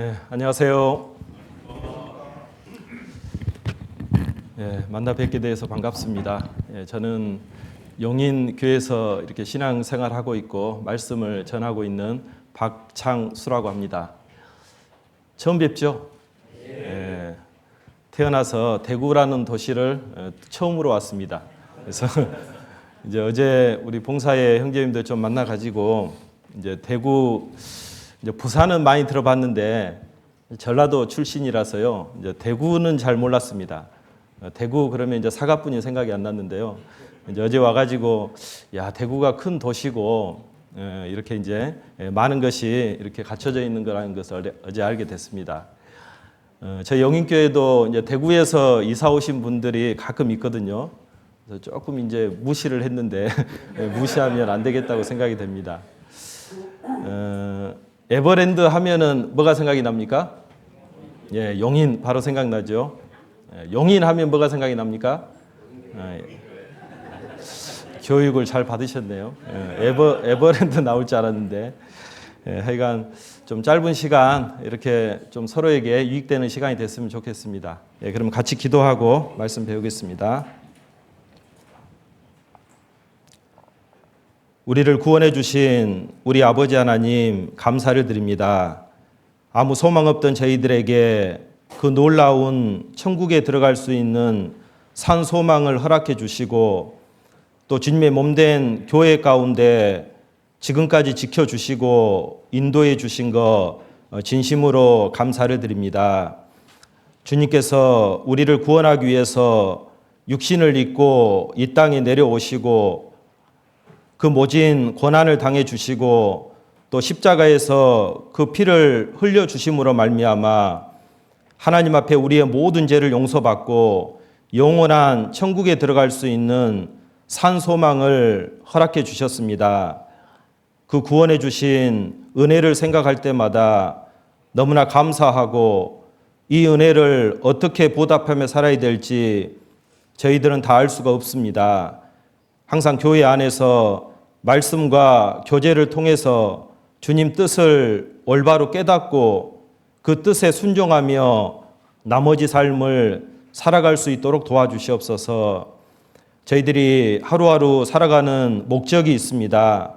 네, 안녕하세요. 만나 뵙게 돼서 반갑습니다. 저는 용인교회에서 이렇게 신앙생활하고 있고 말씀을 전하고 있는 박창수라고 합니다. 처음 뵙죠? 태어나서 대구라는 도시를 처음으로 왔습니다. 그래서 이제 어제 우리 봉사의 형제님들 좀 만나 가지고 이제 대구, 이제 부산은 많이 들어봤는데 전라도 출신이라서요. 이제 대구는 잘 몰랐습니다. 대구 그러면 이제 사과뿐이 생각이 안 났는데요. 이제 어제 와가지고 야, 대구가 큰 도시고 이렇게 이제 많은 것이 이렇게 갖춰져 있는 거라는 것을 어제 알게 됐습니다. 저희 영인교회도 이제 대구에서 이사 오신 분들이 가끔 있거든요. 그래서 조금 이제 무시를 했는데 무시하면 안 되겠다고 생각이 됩니다. 에버랜드 하면은 뭐가 생각이 납니까? 용인 바로 생각나죠. 용인 하면 뭐가 생각이 납니까? 교육을 잘 받으셨네요. 에버랜드 나올 줄 알았는데 하여간 좀 짧은 시간 이렇게 좀 서로에게 유익되는 시간이 됐으면 좋겠습니다. 그럼 같이 기도하고 말씀 배우겠습니다. 우리를 구원해 주신 우리 아버지 하나님 감사를 드립니다. 아무 소망 없던 저희들에게 그 놀라운 천국에 들어갈 수 있는 산 소망을 허락해 주시고 또 주님의 몸된 교회 가운데 지금까지 지켜주시고 인도해 주신 거 진심으로 감사를 드립니다. 주님께서 우리를 구원하기 위해서 육신을 입고 이 땅에 내려오시고 그 모진 고난을 당해 주시고 또 십자가에서 그 피를 흘려 주심으로 말미암아 하나님 앞에 우리의 모든 죄를 용서받고 영원한 천국에 들어갈 수 있는 산 소망을 허락해 주셨습니다. 그 구원해 주신 은혜를 생각할 때마다 너무나 감사하고 이 은혜를 어떻게 보답하며 살아야 될지 저희들은 다 알 수가 없습니다. 항상 교회 안에서 말씀과 교제를 통해서 주님 뜻을 올바로 깨닫고 그 뜻에 순종하며 나머지 삶을 살아갈 수 있도록 도와주시옵소서. 저희들이 하루하루 살아가는 목적이 있습니다.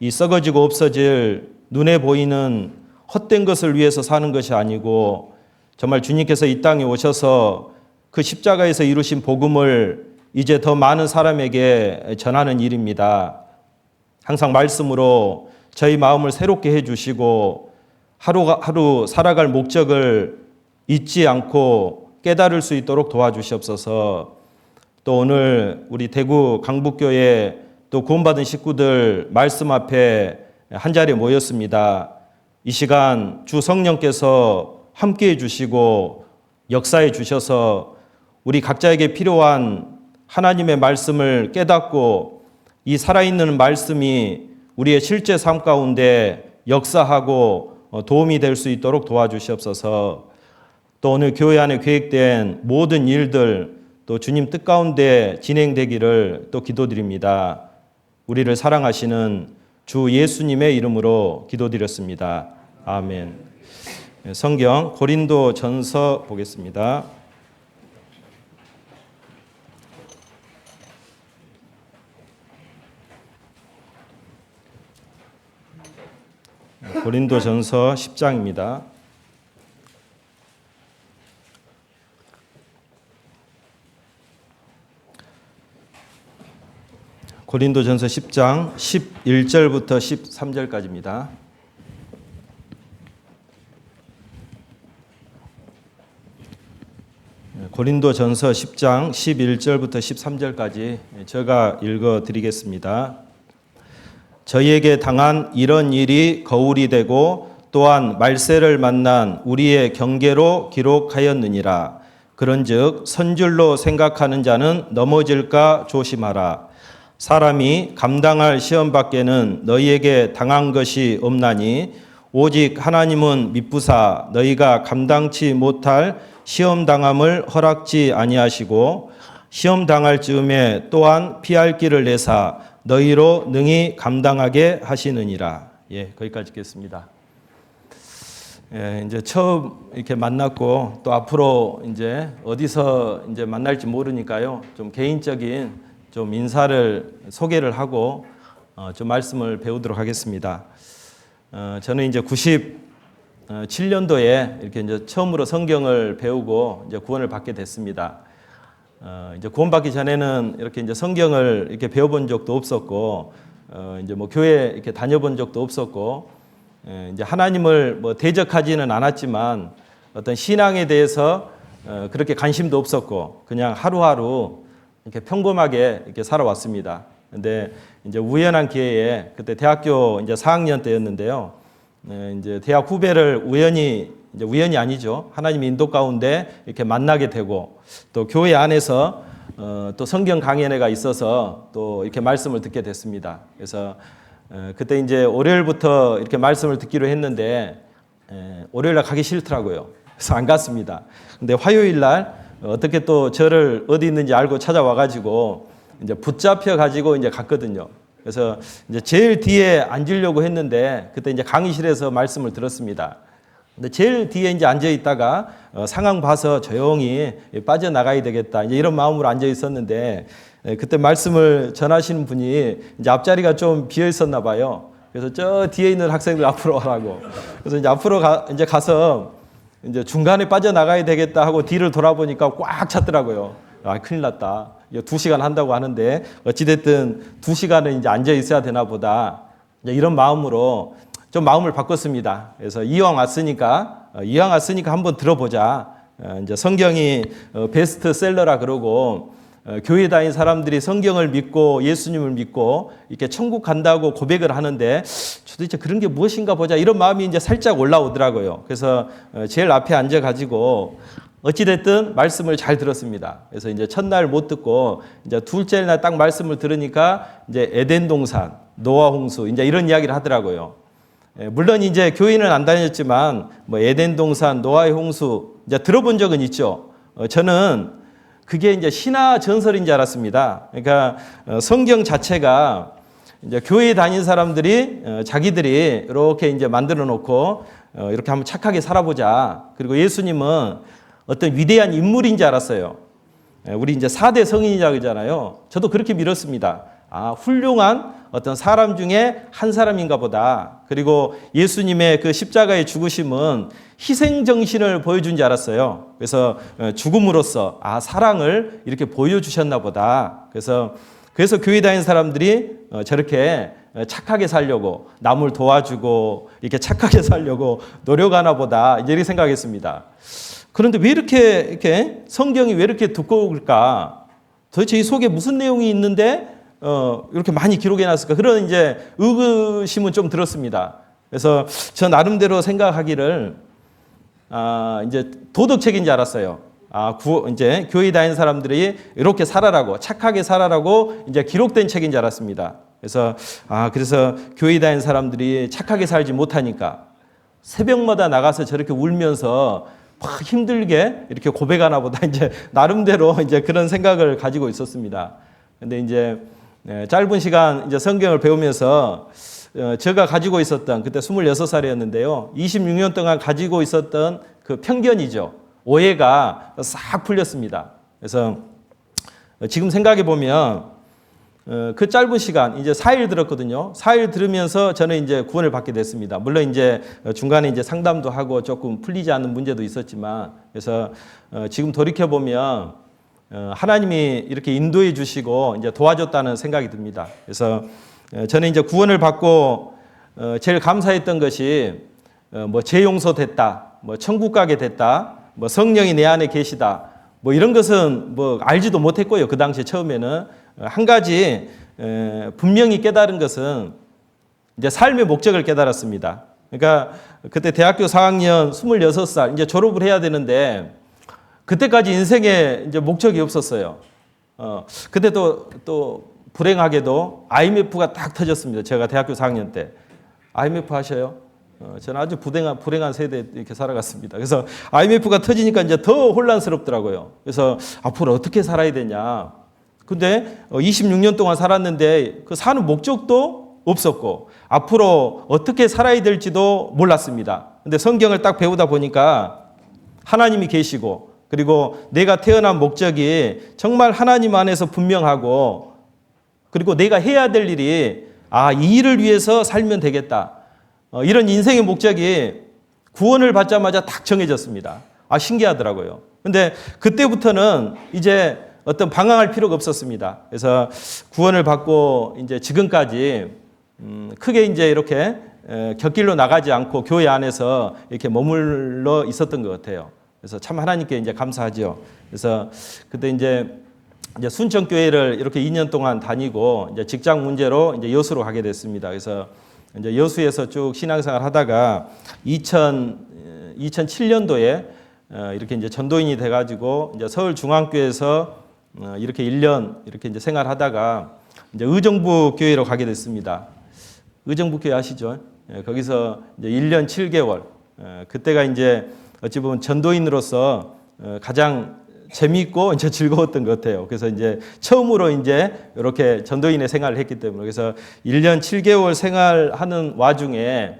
이 썩어지고 없어질 눈에 보이는 헛된 것을 위해서 사는 것이 아니고 정말 주님께서 이 땅에 오셔서 그 십자가에서 이루신 복음을 이제 더 많은 사람에게 전하는 일입니다. 항상 말씀으로 저희 마음을 새롭게 해주시고 하루하루 살아갈 목적을 잊지 않고 깨달을 수 있도록 도와주시옵소서. 또 오늘 우리 대구 강북교회 또 구원받은 식구들 말씀 앞에 한자리에 모였습니다. 이 시간 주 성령께서 함께해 주시고 역사해 주셔서 우리 각자에게 필요한 하나님의 말씀을 깨닫고 이 살아있는 말씀이 우리의 실제 삶 가운데 역사하고 도움이 될 수 있도록 도와주시옵소서. 또 오늘 교회 안에 계획된 모든 일들 또 주님 뜻 가운데 진행되기를 또 기도드립니다. 우리를 사랑하시는 주 예수님의 이름으로 기도드렸습니다. 아멘. 성경 고린도 전서 보겠습니다. 고린도 전서 10장입니다. 고린도 전서 10장 11절부터 13절까지입니다. 고린도 전서 10장 11절부터 13절까지 제가 읽어 드리겠습니다. 저희에게 당한 이런 일이 거울이 되고 또한 말세를 만난 우리의 경계로 기록하였느니라. 그런즉 선줄로 생각하는 자는 넘어질까 조심하라. 사람이 감당할 시험 밖에는 너희에게 당한 것이 없나니 오직 하나님은 미쁘사 너희가 감당치 못할 시험 당함을 허락지 아니하시고 시험 당할 즈음에 또한 피할 길을 내사 너희로 능히 감당하게 하시느니라. 거기까지 읽겠습니다. 예, 이제 처음 이렇게 만났고 또 앞으로 이제 어디서 이제 만날지 모르니까요. 좀 개인적인 좀 인사를 소개를 하고 좀 말씀을 배우도록 하겠습니다. 저는 이제 97년도에 이렇게 이제 처음으로 성경을 배우고 이제 구원을 받게 됐습니다. 이제 구원받기 전에는 이렇게 이제 성경을 이렇게 배워본 적도 없었고, 이제 뭐 교회 이렇게 다녀본 적도 없었고, 이제 하나님을 뭐 대적하지는 않았지만 어떤 신앙에 대해서 그렇게 관심도 없었고, 그냥 하루하루 이렇게 평범하게 이렇게 살아왔습니다. 근데 이제 우연한 기회에 그때 대학교 이제 4학년 때였는데요. 이제 대학 후배를 우연이 아니죠. 하나님의 인도 가운데 이렇게 만나게 되고 또 교회 안에서 또 성경 강연회가 있어서 또 이렇게 말씀을 듣게 됐습니다. 그래서 그때 이제 월요일부터 이렇게 말씀을 듣기로 했는데 월요일날 가기 싫더라고요. 그래서 안 갔습니다. 근데 화요일날 어떻게 또 저를 어디 있는지 알고 찾아와가지고 이제 붙잡혀 가지고 이제 갔거든요. 그래서 이제 제일 뒤에 앉으려고 했는데 그때 이제 강의실에서 말씀을 들었습니다. 근데 제일 뒤에 이제 앉아 있다가 상황 봐서 조용히 빠져나가야 되겠다 이제 이런 마음으로 앉아 있었는데 그때 말씀을 전하시는 분이 이제 앞자리가 좀 비어 있었나 봐요. 그래서 저 뒤에 있는 학생들 앞으로 와라고. 그래서 이제 앞으로 이제 가서 이제 중간에 빠져나가야 되겠다 하고 뒤를 돌아보니까 꽉 찼더라고요. 아, 큰일 났다. 2시간 한다고 하는데 어찌됐든 2시간은 이제 앉아 있어야 되나 보다. 이런 마음으로 좀 마음을 바꿨습니다. 그래서 이왕 왔으니까 한번 들어보자. 이제 성경이 베스트셀러라 그러고 교회 다닌 사람들이 성경을 믿고 예수님을 믿고 이렇게 천국 간다고 고백을 하는데 도대체 그런 게 무엇인가 보자 이런 마음이 이제 살짝 올라오더라고요. 그래서 제일 앞에 앉아 가지고 어찌됐든 말씀을 잘 들었습니다. 그래서 이제 첫날 못 듣고 이제 둘째 날 딱 말씀을 들으니까 이제 에덴 동산, 노아 홍수 이제 이런 이야기를 하더라고요. 물론 이제 교회는 안 다녔지만 뭐 에덴 동산, 노아의 홍수 이제 들어본 적은 있죠. 저는 그게 이제 신화 전설인 줄 알았습니다. 그러니까 성경 자체가 이제 교회에 다닌 사람들이 자기들이 이렇게 이제 만들어 놓고 이렇게 한번 착하게 살아보자. 그리고 예수님은 어떤 위대한 인물인 줄 알았어요. 우리 이제 4대 성인이라고 그러잖아요. 저도 그렇게 믿었습니다. 아, 훌륭한 어떤 사람 중에 한 사람인가 보다. 그리고 예수님의 그 십자가의 죽으심은 희생 정신을 보여준 줄 알았어요. 그래서 죽음으로써 사랑을 이렇게 보여주셨나 보다. 그래서 교회 다니는 사람들이 저렇게 착하게 살려고 남을 도와주고 이렇게 착하게 살려고 노력하나 보다. 이제 이렇게 생각했습니다. 그런데 왜 이렇게 성경이 왜 이렇게 두꺼울까? 도대체 이 속에 무슨 내용이 있는데 이렇게 많이 기록해 놨을까? 그런 이제 의구심은 좀 들었습니다. 그래서 저 나름대로 생각하기를 이제 도덕책인 줄 알았어요. 이제 교회 다니는 사람들이 이렇게 살아라고 착하게 살아라고 이제 기록된 책인 줄 알았습니다. 그래서 교회 다니는 사람들이 착하게 살지 못하니까 새벽마다 나가서 저렇게 울면서 막 힘들게 이렇게 고백하나 보다 이제 나름대로 이제 그런 생각을 가지고 있었습니다. 근데 이제 짧은 시간 이제 성경을 배우면서 제가 가지고 있었던 그때 26살이었는데요. 26년 동안 가지고 있었던 그 편견이죠. 오해가 싹 풀렸습니다. 그래서 지금 생각해 보면 그 짧은 시간 이제 4일 들었거든요. 4일 들으면서 저는 이제 구원을 받게 됐습니다. 물론 이제 중간에 이제 상담도 하고 조금 풀리지 않는 문제도 있었지만 그래서 지금 돌이켜 보면 하나님이 이렇게 인도해 주시고 이제 도와줬다는 생각이 듭니다. 그래서 저는 이제 구원을 받고 제일 감사했던 것이 뭐 죄 용서됐다, 뭐 천국 가게 됐다, 뭐 성령이 내 안에 계시다, 뭐 이런 것은 뭐 알지도 못했고요. 그 당시에 처음에는 한 가지 분명히 깨달은 것은 이제 삶의 목적을 깨달았습니다. 그러니까 그때 대학교 4학년 26살 이제 졸업을 해야 되는데 그때까지 인생에 이제 목적이 없었어요. 그때 또 불행하게도 IMF가 딱 터졌습니다. 제가 대학교 4학년 때. IMF 하셔요? 저는 아주 불행한 세대에 이렇게 살아갔습니다. 그래서 IMF가 터지니까 이제 더 혼란스럽더라고요. 그래서 앞으로 어떻게 살아야 되냐. 근데 26년 동안 살았는데 그 사는 목적도 없었고 앞으로 어떻게 살아야 될지도 몰랐습니다. 근데 성경을 딱 배우다 보니까 하나님이 계시고, 그리고 내가 태어난 목적이 정말 하나님 안에서 분명하고, 그리고 내가 해야 될 일이 이 일을 위해서 살면 되겠다. 이런 인생의 목적이 구원을 받자마자 딱 정해졌습니다. 신기하더라고요. 근데 그때부터는 이제 어떤 방황할 필요가 없었습니다. 그래서 구원을 받고 이제 지금까지 크게 이제 이렇게 곁길로 나가지 않고 교회 안에서 이렇게 머물러 있었던 것 같아요. 그래서 참 하나님께 이제 감사하죠. 그래서 그때 이제 순천교회를 이렇게 2년 동안 다니고 이제 직장 문제로 이제 여수로 가게 됐습니다. 그래서 이제 여수에서 쭉 신앙생활 하다가 2007년도에 이렇게 이제 전도인이 돼가지고 이제 서울중앙교회에서 이렇게 1년 이렇게 이제 생활하다가 이제 의정부 교회로 가게 됐습니다. 의정부 교회 아시죠? 거기서 이제 1년 7개월. 그때가 이제 어찌 보면 전도인으로서 가장 재미있고 이제 즐거웠던 것 같아요. 그래서 이제 처음으로 이제 이렇게 전도인의 생활을 했기 때문에, 그래서 1년 7개월 생활하는 와중에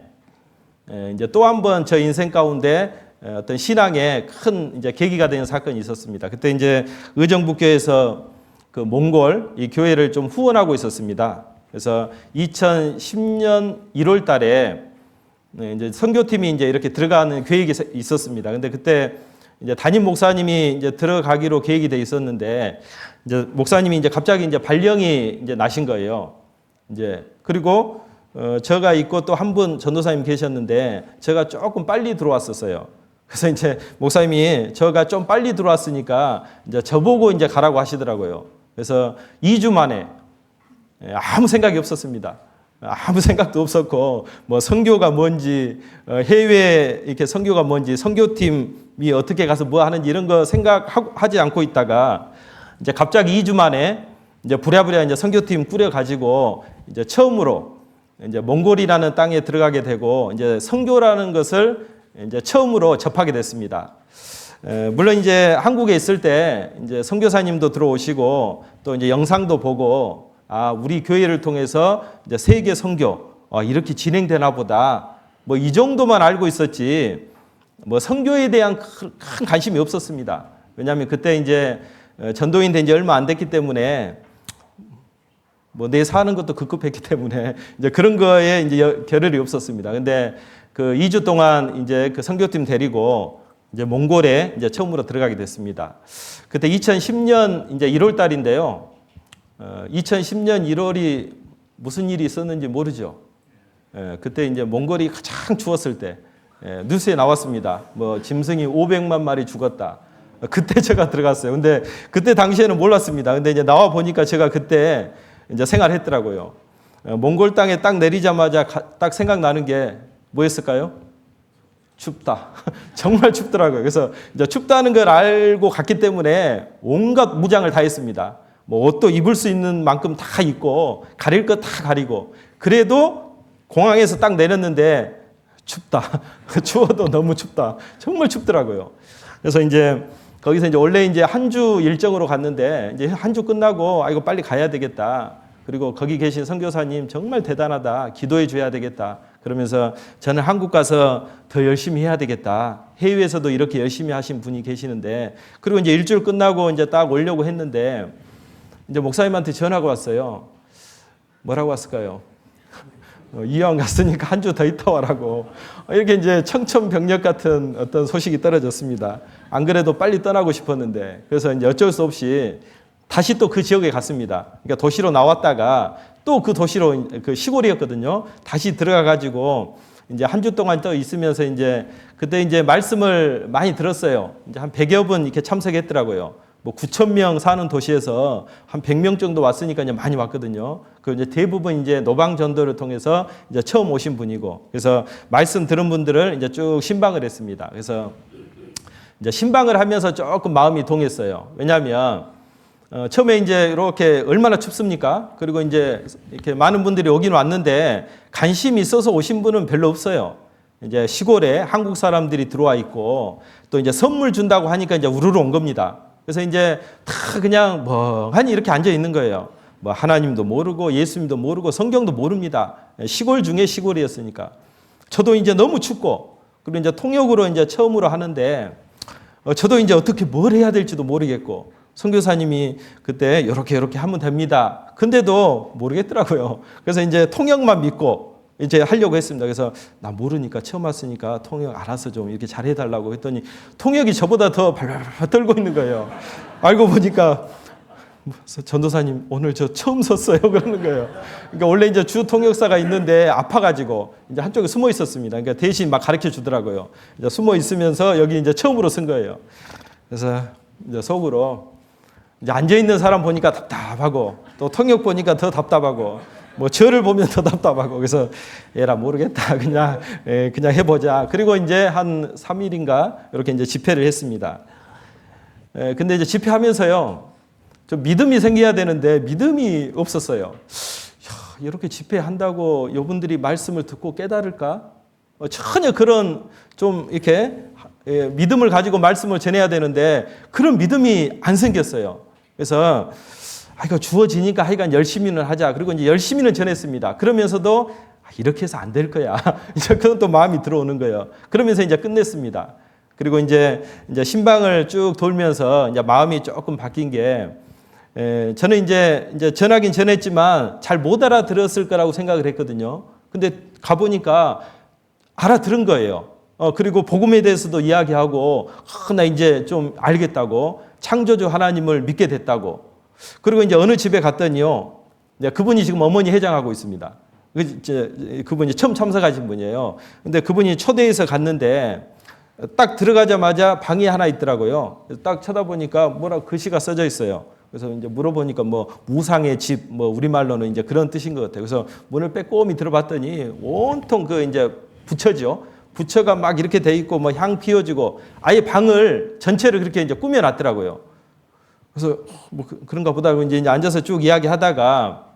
이제 또 한 번 저 인생 가운데 어떤 신앙에 큰 이제 계기가 되는 사건이 있었습니다. 그때 이제 의정부교회에서 그 몽골 이 교회를 좀 후원하고 있었습니다. 그래서 2010년 1월 달에 이제 선교팀이 이제 이렇게 들어가는 계획이 있었습니다. 근데 그때 이제 담임 목사님이 이제 들어가기로 계획이 돼 있었는데, 이제 목사님이 이제 갑자기 이제 발령이 이제 나신 거예요. 이제 그리고 저가 있고 또 한 분 전도사님 계셨는데 제가 조금 빨리 들어왔었어요. 그래서 이제 목사님이 저가 좀 빨리 들어왔으니까 이제 저보고 이제 가라고 하시더라고요. 그래서 2주 만에 아무 생각이 없었습니다. 아무 생각도 없었고, 뭐 선교가 뭔지, 해외 이렇게 선교가 뭔지, 선교팀이 어떻게 가서 뭐 하는지 이런 거 생각하지 않고 있다가 이제 갑자기 2주 만에 이제 부랴부랴 이제 선교팀 꾸려 가지고 이제 처음으로 이제 몽골이라는 땅에 들어가게 되고, 이제 선교라는 것을 이제 처음으로 접하게 됐습니다. 물론 이제 한국에 있을 때 이제 선교사님도 들어오시고 또 이제 영상도 보고, 우리 교회를 통해서 이제 세계 선교 이렇게 진행되나 보다, 뭐 이 정도만 알고 있었지 뭐 선교에 대한 큰 관심이 없었습니다. 왜냐하면 그때 이제 전도인 된 지 얼마 안 됐기 때문에 뭐 내 사는 것도 급급했기 때문에 이제 그런 거에 이제 겨를이 없었습니다. 근데 그 2주 동안 이제 그 선교팀 데리고 이제 몽골에 이제 처음으로 들어가게 됐습니다. 그때 2010년 이제 1월 달인데요. 2010년 1월이 무슨 일이 있었는지 모르죠. 그때 이제 몽골이 가장 추웠을 때 뉴스에 나왔습니다. 뭐 짐승이 500만 마리 죽었다. 그때 제가 들어갔어요. 근데 그때 당시에는 몰랐습니다. 근데 이제 나와 보니까 제가 그때 이제 생활했더라고요. 몽골 땅에 딱 내리자마자 딱 생각나는 게 뭐였을까요? 춥다. 정말 춥더라고요. 그래서 이제 춥다는 걸 알고 갔기 때문에 온갖 무장을 다 했습니다. 뭐 옷도 입을 수 있는 만큼 다 입고 가릴 거 다 가리고, 그래도 공항에서 딱 내렸는데 춥다. 추워도 너무 춥다. 정말 춥더라고요. 그래서 이제 거기서 이제 원래 이제 한 주 일정으로 갔는데 이제 한 주 끝나고 이거 빨리 가야 되겠다. 그리고 거기 계신 선교사님 정말 대단하다. 기도해 줘야 되겠다. 그러면서 저는 한국 가서 더 열심히 해야 되겠다. 해외에서도 이렇게 열심히 하신 분이 계시는데, 그리고 이제 일주일 끝나고 이제 딱 오려고 했는데 이제 목사님한테 전화가 왔어요. 뭐라고 왔을까요? 이왕 갔으니까 한 주 더 있다 와라고. 이렇게 이제 청천벽력 같은 어떤 소식이 떨어졌습니다. 안 그래도 빨리 떠나고 싶었는데, 그래서 이제 어쩔 수 없이 다시 또 그 지역에 갔습니다. 그러니까 도시로 나왔다가 또 그 도시로, 그 시골이었거든요. 다시 들어가 가지고 이제 한 주 동안 또 있으면서 이제 그때 이제 말씀을 많이 들었어요. 이제 한 100여 분 이렇게 참석했더라고요. 뭐 9,000명 사는 도시에서 한 100명 정도 왔으니까 이제 많이 왔거든요. 그 이제 대부분 이제 노방 전도를 통해서 이제 처음 오신 분이고, 그래서 말씀 들은 분들을 이제 쭉 신방을 했습니다. 그래서 이제 신방을 하면서 조금 마음이 동했어요. 왜냐하면 처음에 이제 이렇게 얼마나 춥습니까? 그리고 이제 이렇게 많은 분들이 오긴 왔는데 관심이 있어서 오신 분은 별로 없어요. 이제 시골에 한국 사람들이 들어와 있고 또 이제 선물 준다고 하니까 이제 우르르 온 겁니다. 그래서 이제 다 그냥 멍하니 이렇게 앉아 있는 거예요. 뭐 하나님도 모르고 예수님도 모르고 성경도 모릅니다. 시골 중에 시골이었으니까. 저도 이제 너무 춥고, 그리고 이제 통역으로 이제 처음으로 하는데 저도 이제 어떻게 뭘 해야 될지도 모르겠고 선교사님이 그때 이렇게 하면 됩니다. 근데도 모르겠더라고요. 그래서 이제 통역만 믿고 이제 하려고 했습니다. 그래서 나 모르니까 처음 왔으니까 통역 알아서 좀 이렇게 잘 해달라고 했더니 통역이 저보다 더 발발발 떨고 있는 거예요. 알고 보니까 전도사님 오늘 저 처음 섰어요 그러는 거예요. 그러니까 원래 이제 주 통역사가 있는데 아파가지고 이제 한쪽에 숨어 있었습니다. 그러니까 대신 막 가르쳐 주더라고요. 이제 숨어 있으면서 여기 이제 처음으로 쓴 거예요. 그래서 이제 속으로 이제 앉아 있는 사람 보니까 답답하고 또 통역 보니까 더 답답하고 뭐 저를 보면 더 답답하고 그래서 에라 모르겠다 그냥 해보자. 그리고 이제 한 3일인가 이렇게 이제 집회를 했습니다. 근데 이제 집회하면서요. 좀 믿음이 생겨야 되는데 믿음이 없었어요. 이렇게 집회한다고 여러분들이 말씀을 듣고 깨달을까? 전혀 그런 좀 이렇게 믿음을 가지고 말씀을 전해야 되는데 그런 믿음이 안 생겼어요. 그래서 이거 주어지니까 하여간 열심히는 하자. 그리고 이제 열심히는 전했습니다. 그러면서도 이렇게 해서 안 될 거야. 이제 그건 또 마음이 들어오는 거예요. 그러면서 이제 끝냈습니다. 그리고 이제 신방을 쭉 돌면서 이제 마음이 조금 바뀐 게 저는 이제 전하긴 전했지만 잘 못 알아들었을 거라고 생각을 했거든요. 근데 가보니까 알아들은 거예요. 그리고 복음에 대해서도 이야기하고, 나 이제 좀 알겠다고, 창조주 하나님을 믿게 됐다고. 그리고 이제 어느 집에 갔더니요, 그분이 지금 어머니 회장하고 있습니다. 그분이 처음 참석하신 분이에요. 근데 그분이 초대해서 갔는데, 딱 들어가자마자 방이 하나 있더라고요. 딱 쳐다보니까 뭐라고 글씨가 써져 있어요. 그래서 이제 물어보니까 뭐 우상의 집, 뭐 우리말로는 이제 그런 뜻인 것 같아요. 그래서 문을 빼꼼히 들어봤더니 온통 그 이제 부처죠. 부처가 막 이렇게 돼 있고 뭐 향 피워지고 아예 방을 전체를 그렇게 이제 꾸며놨더라고요. 그래서 뭐 그런가 보다 하고 이제 앉아서 쭉 이야기하다가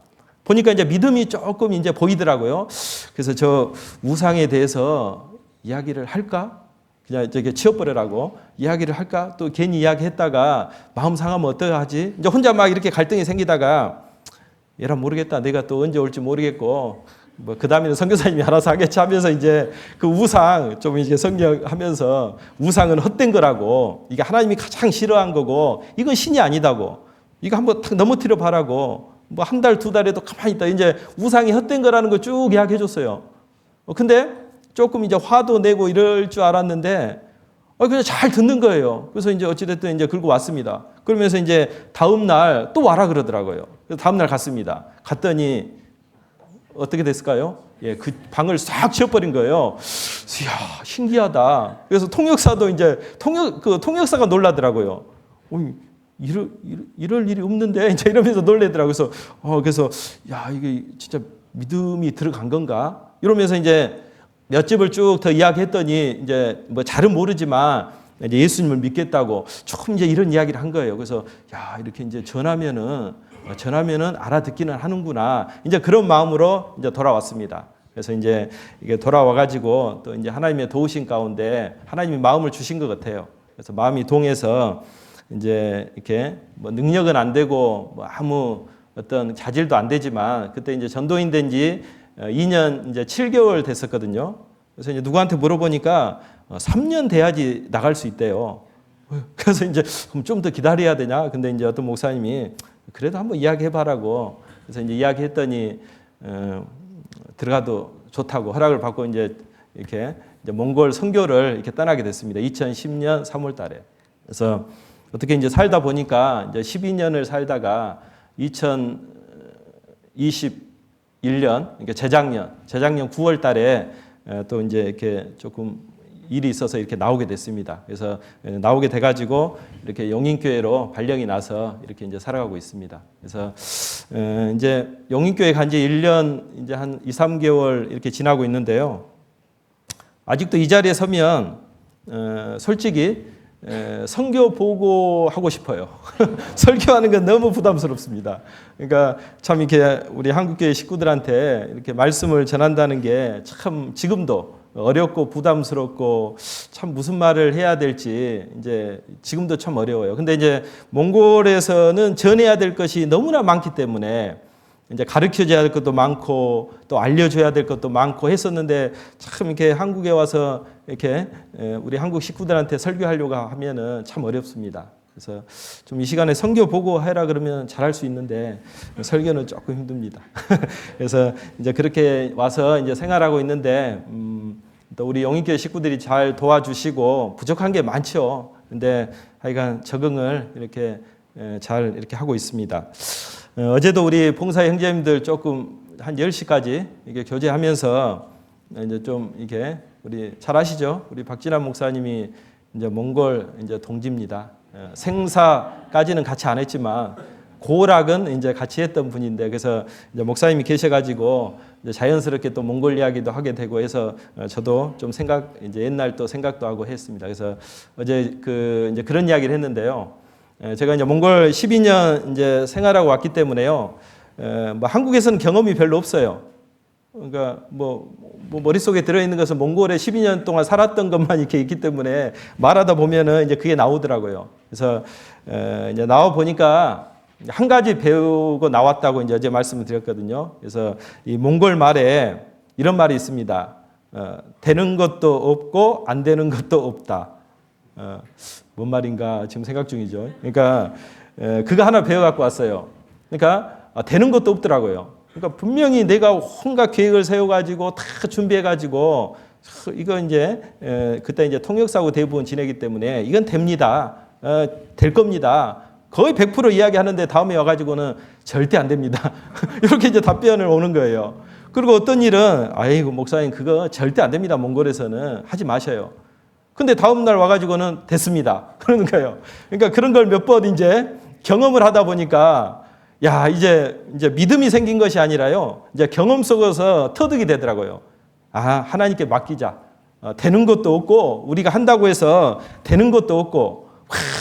보니까 이제 믿음이 조금 이제 보이더라고요. 그래서 저 우상에 대해서 이야기를 할까? 그냥 저게 치워버리라고 이야기를 할까? 또 괜히 이야기했다가 마음 상하면 어떡하지? 이제 혼자 막 이렇게 갈등이 생기다가 얘라 모르겠다. 내가 또 언제 올지 모르겠고 뭐 그 다음에는 선교사님이 알아서 하겠지 하면서 이제 그 우상 좀 이제 성경하면서 우상은 헛된 거라고 이게 하나님이 가장 싫어한 거고 이건 신이 아니다고 이거 한번 탁 넘어뜨려 봐라고 뭐 한 달 두 달에도 가만히 있다 이제 우상이 헛된 거라는 거 쭉 이야기해 줬어요. 근데 조금 이제 화도 내고 이럴 줄 알았는데, 그냥 잘 듣는 거예요. 그래서 이제 어찌됐든 이제 긁고 왔습니다. 그러면서 이제 다음날 또 와라 그러더라고요. 그래서 다음날 갔습니다. 갔더니 어떻게 됐을까요? 그 방을 싹 치워버린 거예요. 이야, 신기하다. 그래서 통역사도 이제 통역사가 놀라더라고요. 이럴 일이 없는데 이제 이러면서 놀래더라고요. 그래서 야, 이게 진짜 믿음이 들어간 건가? 이러면서 이제 몇 집을 쭉 더 이야기했더니 이제 뭐 잘은 모르지만 이제 예수님을 믿겠다고 조금 이제 이런 이야기를 한 거예요. 그래서 야 이렇게 이제 전하면은 알아듣기는 하는구나. 이제 그런 마음으로 이제 돌아왔습니다. 그래서 이제 이게 돌아와 가지고 또 이제 하나님의 도우신 가운데 하나님이 마음을 주신 것 같아요. 그래서 마음이 동해서 이제 이렇게 뭐 능력은 안 되고 뭐 아무 어떤 자질도 안 되지만 그때 이제 전도인 된지 2년 이제 7개월 됐었거든요. 그래서 이제 누구한테 물어보니까 3년 돼야지 나갈 수 있대요. 그래서 이제 좀 더 기다려야 되냐? 근데 이제 어떤 목사님이 그래도 한번 이야기해봐라고. 그래서 이제 이야기했더니 들어가도 좋다고 허락을 받고 이제 이렇게 이제 몽골 선교를 이렇게 떠나게 됐습니다. 2010년 3월달에. 그래서 어떻게 이제 살다 보니까 이제 12년을 살다가 2021년 그러니까 재작년 9월 달에 또 이제 이렇게 조금 일이 있어서 이렇게 나오게 됐습니다. 그래서 나오게 돼 가지고 이렇게 용인교회로 발령이 나서 이렇게 이제 살아가고 있습니다. 그래서 이제 용인교회 간 지 1년 이제 한 2, 3개월 이렇게 지나고 있는데요. 아직도 이 자리에 서면 솔직히 선교 보고하고 싶어요. 설교하는 건 너무 부담스럽습니다. 그러니까 참 이렇게 우리 한국교회 식구들한테 이렇게 말씀을 전한다는 게 참 지금도 어렵고 부담스럽고 참 무슨 말을 해야 될지 이제 지금도 참 어려워요. 근데 이제 몽골에서는 전해야 될 것이 너무나 많기 때문에 이제 가르쳐줘야 될 것도 많고 또 알려줘야 될 것도 많고 했었는데 참 이렇게 한국에 와서 이렇게 우리 한국 식구들한테 설교하려고 하면은 참 어렵습니다. 그래서 좀 이 시간에 선교 보고 해라 그러면 잘할 수 있는데 설교는 조금 힘듭니다. 그래서 이제 그렇게 와서 이제 생활하고 있는데 또 우리 영인교회 식구들이 잘 도와주시고 부족한 게 많죠. 근데 하여간 적응을 이렇게 잘 이렇게 하고 있습니다. 어제도 우리 봉사 형제님들 조금 한 10시까지 이게 교제하면서 이제 좀 이게 우리 잘 아시죠? 우리 박진환 목사님이 이제 몽골 이제 동지입니다. 생사까지는 같이 안 했지만 고락은 이제 같이 했던 분인데 그래서 이제 목사님이 계셔가지고 이제 자연스럽게 또 몽골 이야기도 하게 되고 해서 저도 좀 이제 옛날 또 생각도 하고 했습니다. 그래서 어제 이제 그런 이야기를 했는데요. 제가 이제 몽골 12년 이제 생활하고 왔기 때문에요. 뭐 한국에서는 경험이 별로 없어요. 그러니까 뭐 머릿속에 들어있는 것은 몽골에 12년 동안 살았던 것만 이렇게 있기 때문에 말하다 보면은 이제 그게 나오더라고요. 그래서 이제 나와 보니까 한 가지 배우고 나왔다고 이제 어제 말씀을 드렸거든요. 그래서 이 몽골 말에 이런 말이 있습니다. 되는 것도 없고 안 되는 것도 없다. 뭔 말인가 지금 생각 중이죠. 그러니까 그거 하나 배워갖고 왔어요. 그러니까 되는 것도 없더라고요. 그러니까 분명히 내가 온갖 계획을 세워가지고 다 준비해가지고 이거 이제 그때 이제 통역사고 대부분 지내기 때문에 이건 됩니다. 될 겁니다. 거의 100% 이야기하는데 다음에 와가지고는 절대 안 됩니다. 이렇게 이제 답변을 오는 거예요. 그리고 어떤 일은 아이고 목사님 그거 절대 안 됩니다. 몽골에서는 하지 마셔요. 근데 다음 날 와가지고는 됐습니다. 그러는 거예요. 그러니까 그런 걸 몇 번 이제 경험을 하다 보니까 야 이제 믿음이 생긴 것이 아니라요. 이제 경험 속에서 터득이 되더라고요. 아 하나님께 맡기자. 되는 것도 없고 우리가 한다고 해서 되는 것도 없고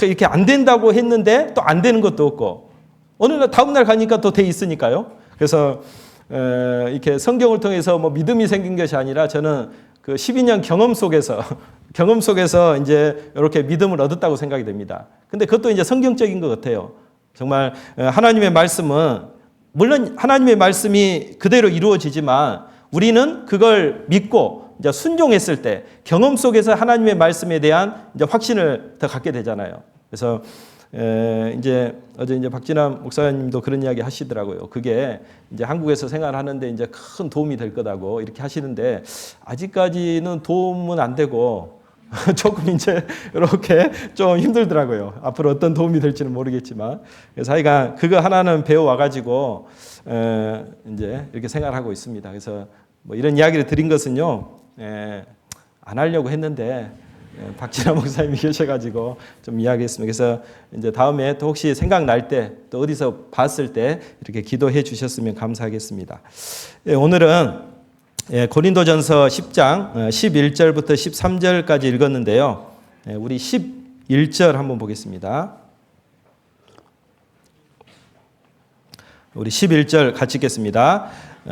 이렇게 안 된다고 했는데 또 안 되는 것도 없고 어느 날 다음 날 가니까 또 돼 있으니까요. 그래서 이렇게 성경을 통해서 뭐 믿음이 생긴 것이 아니라 저는 그 12년 경험 속에서 이제 이렇게 믿음을 얻었다고 생각이 됩니다. 근데 그것도 이제 성경적인 것 같아요. 정말 하나님의 말씀은 물론 하나님의 말씀이 그대로 이루어지지만 우리는 그걸 믿고 이제 순종했을 때 경험 속에서 하나님의 말씀에 대한 이제 확신을 더 갖게 되잖아요. 그래서 이제 어제 이제 박진환 목사님도 그런 이야기 하시더라고요. 그게 이제 한국에서 생활하는데 이제 큰 도움이 될 거다고 이렇게 하시는데 아직까지는 도움은 안 되고 조금 이제 이렇게 좀 힘들더라고요. 앞으로 어떤 도움이 될지는 모르겠지만 그래서 하여간 그거 하나는 배워와 가지고 이제 이렇게 생활하고 있습니다. 그래서 뭐 이런 이야기를 드린 것은요 안 하려고 했는데 박진환 목사님이 계셔가지고 좀 이야기했습니다. 그래서 이제 다음에 또 혹시 생각날 때 또 어디서 봤을 때 이렇게 기도해 주셨으면 감사하겠습니다. 오늘은 고린도전서 10장 11절부터 13절까지 읽었는데요. 우리 11절 한번 보겠습니다. 우리 11절 같이 읽겠습니다.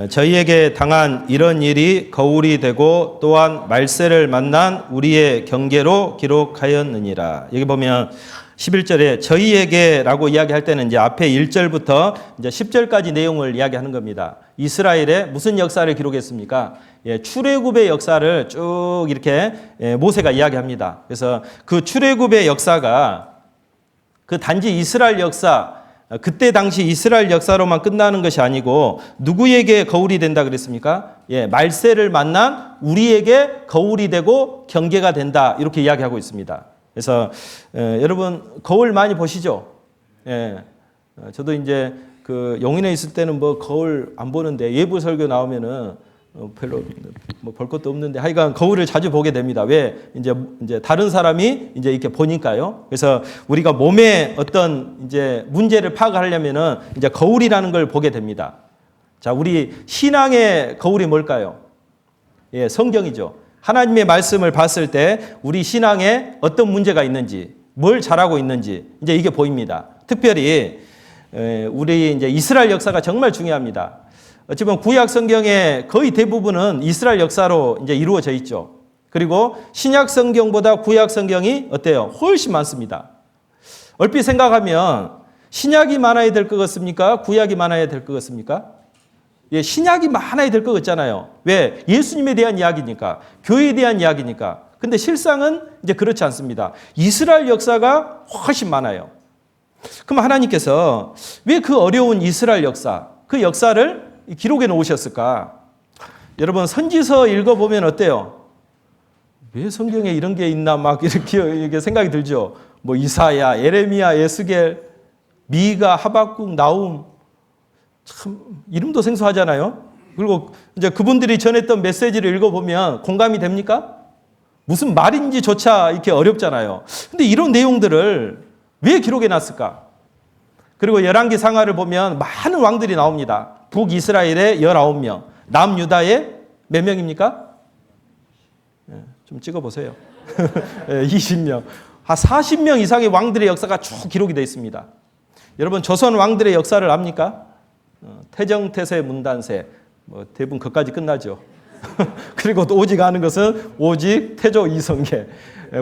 저희에게 당한 이런 일이 거울이 되고 또한 말세를 만난 우리의 경계로 기록하였느니라. 여기 보면 11절에 저희에게라고 이야기할 때는 이제 앞에 1절부터 이제 10절까지 내용을 이야기하는 겁니다. 이스라엘의 무슨 역사를 기록했습니까? 출애굽의 역사를 쭉 이렇게 모세가 이야기합니다. 그래서 그 출애굽의 역사가 그 단지 이스라엘 역사, 그때 당시 이스라엘 역사로만 끝나는 것이 아니고 누구에게 거울이 된다 그랬습니까? 말세를 만난 우리에게 거울이 되고 경계가 된다. 이렇게 이야기하고 있습니다. 그래서 여러분 거울 많이 보시죠? 저도 이제 그 용인에 있을 때는 뭐 거울 안 보는데 예부 설교 나오면은 별로 뭐 볼 것도 없는데 하여간 거울을 자주 보게 됩니다. 왜? 이제 다른 사람이 이제 이렇게 보니까요. 그래서 우리가 몸에 어떤 이제 문제를 파악하려면은 이제 거울이라는 걸 보게 됩니다. 자, 우리 신앙의 거울이 뭘까요? 성경이죠. 하나님의 말씀을 봤을 때 우리 신앙에 어떤 문제가 있는지, 뭘 잘하고 있는지 이제 이게 보입니다. 특별히 우리 이제 이스라엘 역사가 정말 중요합니다. 어찌 보면 구약 성경의 거의 대부분은 이스라엘 역사로 이제 이루어져 있죠. 그리고 신약 성경보다 구약 성경이 어때요? 훨씬 많습니다. 얼핏 생각하면 신약이 많아야 될 것 같습니까? 구약이 많아야 될 것 같습니까? 신약이 많아야 될 것 같잖아요. 왜? 예수님에 대한 이야기니까, 교회에 대한 이야기니까. 근데 실상은 이제 그렇지 않습니다. 이스라엘 역사가 훨씬 많아요. 그럼 하나님께서 왜 그 어려운 이스라엘 역사, 그 역사를 기록해 놓으셨을까? 여러분 선지서 읽어보면 어때요? 왜 성경에 이런 게 있나 막 이렇게 생각이 들죠. 뭐 이사야, 예레미야, 에스겔, 미가, 하박국, 나훔, 참 이름도 생소하잖아요. 그리고 이제 그분들이 전했던 메시지를 읽어보면 공감이 됩니까? 무슨 말인지조차 이렇게 어렵잖아요. 근데 이런 내용들을 왜 기록해 놨을까? 그리고 열왕기 상하를 보면 많은 왕들이 나옵니다. 북이스라엘의 19명, 남유다의 몇 명입니까? 좀 찍어보세요. 20명. 한 40명 이상의 왕들의 역사가 쭉 기록이 되어 있습니다. 여러분 조선 왕들의 역사를 압니까? 태정태세 문단세. 뭐 대부분 그까지 끝나죠. 그리고 또 오직 아는 것은 오직 태조 이성계.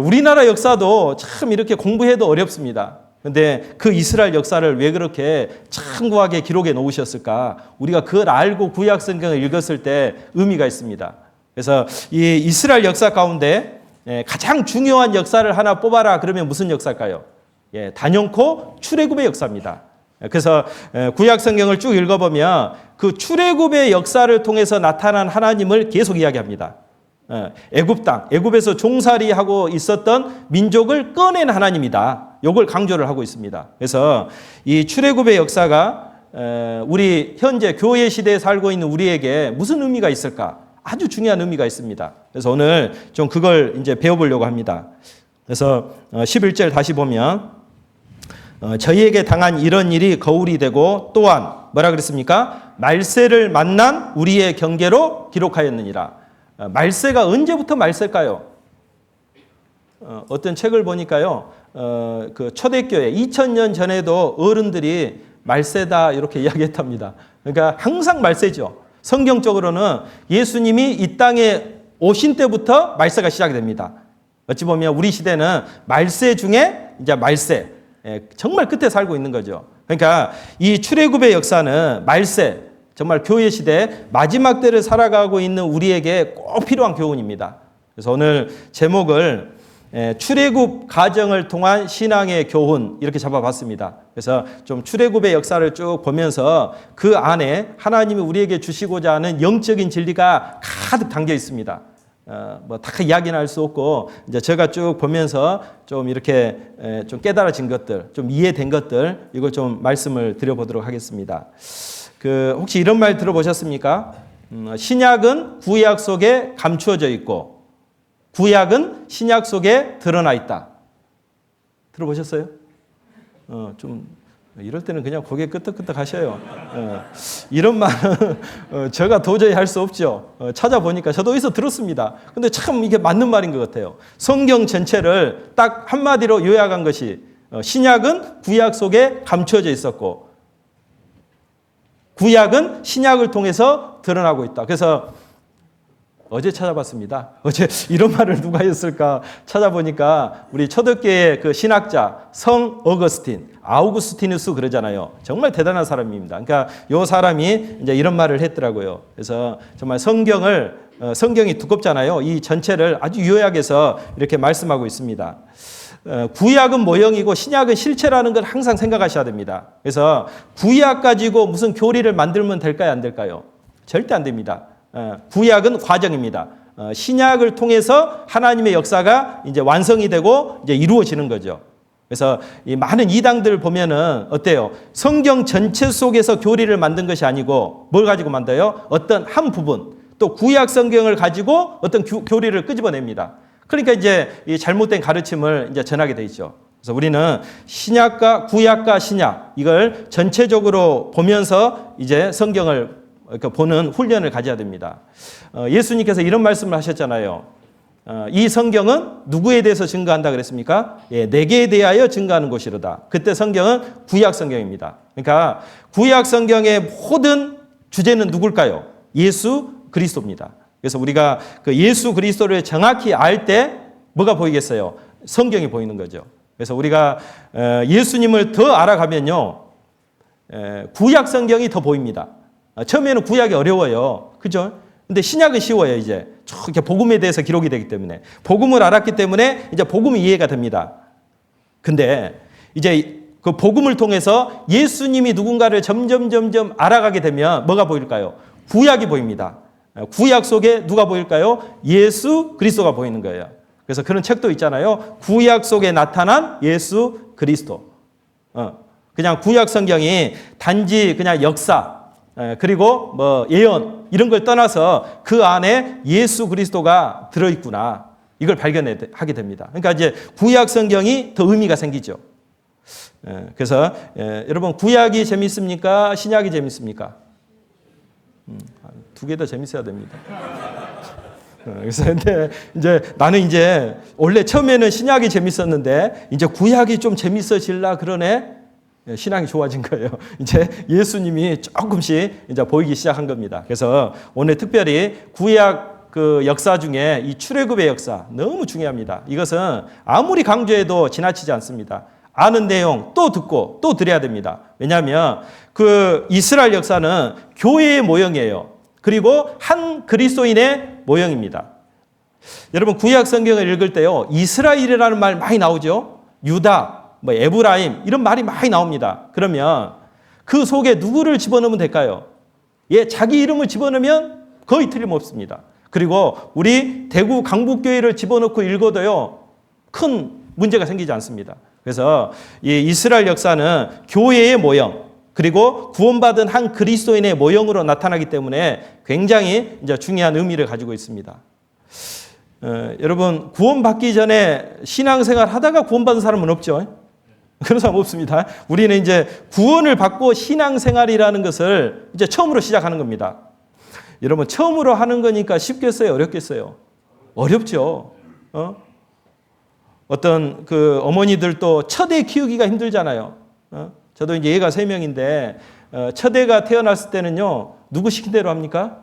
우리나라 역사도 참 이렇게 공부해도 어렵습니다. 그런데 그 이스라엘 역사를 왜 그렇게 참고하게 기록해 놓으셨을까? 우리가 그걸 알고 구약 성경을 읽었을 때 의미가 있습니다. 그래서 이 이스라엘 역사 가운데 가장 중요한 역사를 하나 뽑아라 그러면 무슨 역사일까요? 단연코 출애굽의 역사입니다. 그래서 구약 성경을 쭉 읽어보면 그 출애굽의 역사를 통해서 나타난 하나님을 계속 이야기합니다. 애굽 땅, 애굽에서 종살이하고 있었던 민족을 꺼낸 하나님이다. 이걸 강조를 하고 있습니다. 그래서 이 출애굽의 역사가 우리 현재 교회 시대에 살고 있는 우리에게 무슨 의미가 있을까? 아주 중요한 의미가 있습니다. 그래서 오늘 좀 그걸 이제 배워보려고 합니다. 그래서 11절 다시 보면 저희에게 당한 이런 일이 거울이 되고 또한 뭐라 그랬습니까? 말세를 만난 우리의 경계로 기록하였느니라. 말세가 언제부터 말세일까요? 어떤 책을 보니까요. 그 초대교회 2000년 전에도 어른들이 말세다 이렇게 이야기했답니다. 그러니까 항상 말세죠. 성경적으로는 예수님이 이 땅에 오신 때부터 말세가 시작이 됩니다. 어찌 보면 우리 시대는 말세 중에 이제 말세, 정말 끝에 살고 있는 거죠. 그러니까 이 출애굽의 역사는 말세, 정말 교회 시대 마지막 때를 살아가고 있는 우리에게 꼭 필요한 교훈입니다. 그래서 오늘 제목을 출애굽 가정을 통한 신앙의 교훈 이렇게 잡아봤습니다. 그래서 좀 출애굽의 역사를 쭉 보면서 그 안에 하나님이 우리에게 주시고자 하는 영적인 진리가 가득 담겨 있습니다. 뭐 다 이야기는 할 수 없고 이제 제가 쭉 보면서 좀 이렇게 좀 깨달아진 것들, 좀 이해된 것들 이걸 좀 말씀을 드려보도록 하겠습니다. 그 혹시 이런 말 들어보셨습니까? 신약은 구약 속에 감추어져 있고 구약은 신약 속에 드러나 있다. 들어보셨어요? 좀 이럴 때는 그냥 고개 끄덕끄덕 하셔요. 이런 말은 제가 도저히 할 수 없죠. 찾아보니까 저도 어디서 들었습니다. 근데 참 이게 맞는 말인 것 같아요. 성경 전체를 딱 한마디로 요약한 것이 신약은 구약 속에 감추어져 있었고 구약은 신약을 통해서 드러나고 있다. 그래서 어제 찾아봤습니다. 어제 이런 말을 누가 했을까 찾아보니까 우리 초대교회의 그 신학자 성 어거스틴, 아우구스티누스 그러잖아요. 정말 대단한 사람입니다. 그러니까 이 사람이 이제 이런 말을 했더라고요. 그래서 정말 성경이 두껍잖아요. 이 전체를 아주 요약해서 이렇게 말씀하고 있습니다. 구약은 모형이고 신약은 실체라는 걸 항상 생각하셔야 됩니다. 그래서 구약 가지고 무슨 교리를 만들면 될까요? 안 될까요? 절대 안 됩니다. 구약은 과정입니다. 신약을 통해서 하나님의 역사가 이제 완성이 되고 이제 이루어지는 거죠. 그래서 이 많은 이당들 보면은 어때요? 성경 전체 속에서 교리를 만든 것이 아니고 뭘 가지고 만들어요? 어떤 한 부분 또 구약 성경을 가지고 어떤 교리를 끄집어냅니다. 그러니까 이제 이 잘못된 가르침을 이제 전하게 돼 있죠. 그래서 우리는 신약과 구약과 신약 이걸 전체적으로 보면서 이제 성경을 보는 훈련을 가져야 됩니다. 예수님께서 이런 말씀을 하셨잖아요. 이 성경은 누구에 대해서 증거한다 그랬습니까? 내게 대하여 증거하는 것이로다. 그때 성경은 구약 성경입니다. 그러니까 구약 성경의 모든 주제는 누굴까요? 예수 그리스도입니다. 그래서 우리가 그 예수 그리스도를 정확히 알 때 뭐가 보이겠어요? 성경이 보이는 거죠. 그래서 우리가 예수님을 더 알아가면요. 구약 성경이 더 보입니다. 처음에는 구약이 어려워요. 그죠? 근데 신약은 쉬워요, 이제. 이렇게 복음에 대해서 기록이 되기 때문에. 복음을 알았기 때문에 이제 복음이 이해가 됩니다. 근데 이제 그 복음을 통해서 예수님이 누군가를 점점 알아가게 되면 뭐가 보일까요? 구약이 보입니다. 구약 속에 누가 보일까요? 예수 그리스도가 보이는 거예요. 그래서 그런 책도 있잖아요. 구약 속에 나타난 예수 그리스도. 그냥 구약 성경이 단지 그냥 역사, 그리고 뭐 예언 이런 걸 떠나서 그 안에 예수 그리스도가 들어있구나. 이걸 발견하게 됩니다. 그러니까 이제 구약 성경이 더 의미가 생기죠. 그래서 여러분 구약이 재밌습니까? 신약이 재밌습니까? 두 개 다 재밌어야 됩니다. 그래서 근데 이제 나는 이제 원래 처음에는 신약이 재밌었는데 이제 구약이 좀 재밌어질라 그러네. 신앙이 좋아진 거예요. 이제 예수님이 조금씩 이제 보이기 시작한 겁니다. 그래서 오늘 특별히 구약 그 역사 중에 이 출애굽의 역사 너무 중요합니다. 이것은 아무리 강조해도 지나치지 않습니다. 아는 내용 또 듣고 또 들어야 됩니다. 왜냐하면 그 이스라엘 역사는 교회의 모형이에요. 그리고 한 그리스도인의 모형입니다. 여러분 구약 성경을 읽을 때요. 이스라엘이라는 말 많이 나오죠. 유다, 뭐 에브라임 이런 말이 많이 나옵니다. 그러면 그 속에 누구를 집어넣으면 될까요? 예, 자기 이름을 집어넣으면 거의 틀림없습니다. 그리고 우리 대구 강북교회를 집어넣고 읽어도요. 큰 문제가 생기지 않습니다. 그래서 이 이스라엘 역사는 교회의 모형 그리고 구원받은 한 그리스도인의 모형으로 나타나기 때문에 굉장히 이제 중요한 의미를 가지고 있습니다. 여러분 구원받기 전에 신앙생활 하다가 구원받은 사람은 없죠. 그런 사람 없습니다. 우리는 이제 구원을 받고 신앙생활이라는 것을 이제 처음으로 시작하는 겁니다. 여러분 처음으로 하는 거니까 쉽겠어요? 어렵겠어요? 어렵죠. 어떤 그 어머니들도 첫애 키우기가 힘들잖아요. 저도 이제 얘가 3명인데 첫애가 태어났을 때는요. 누구 시킨 대로 합니까?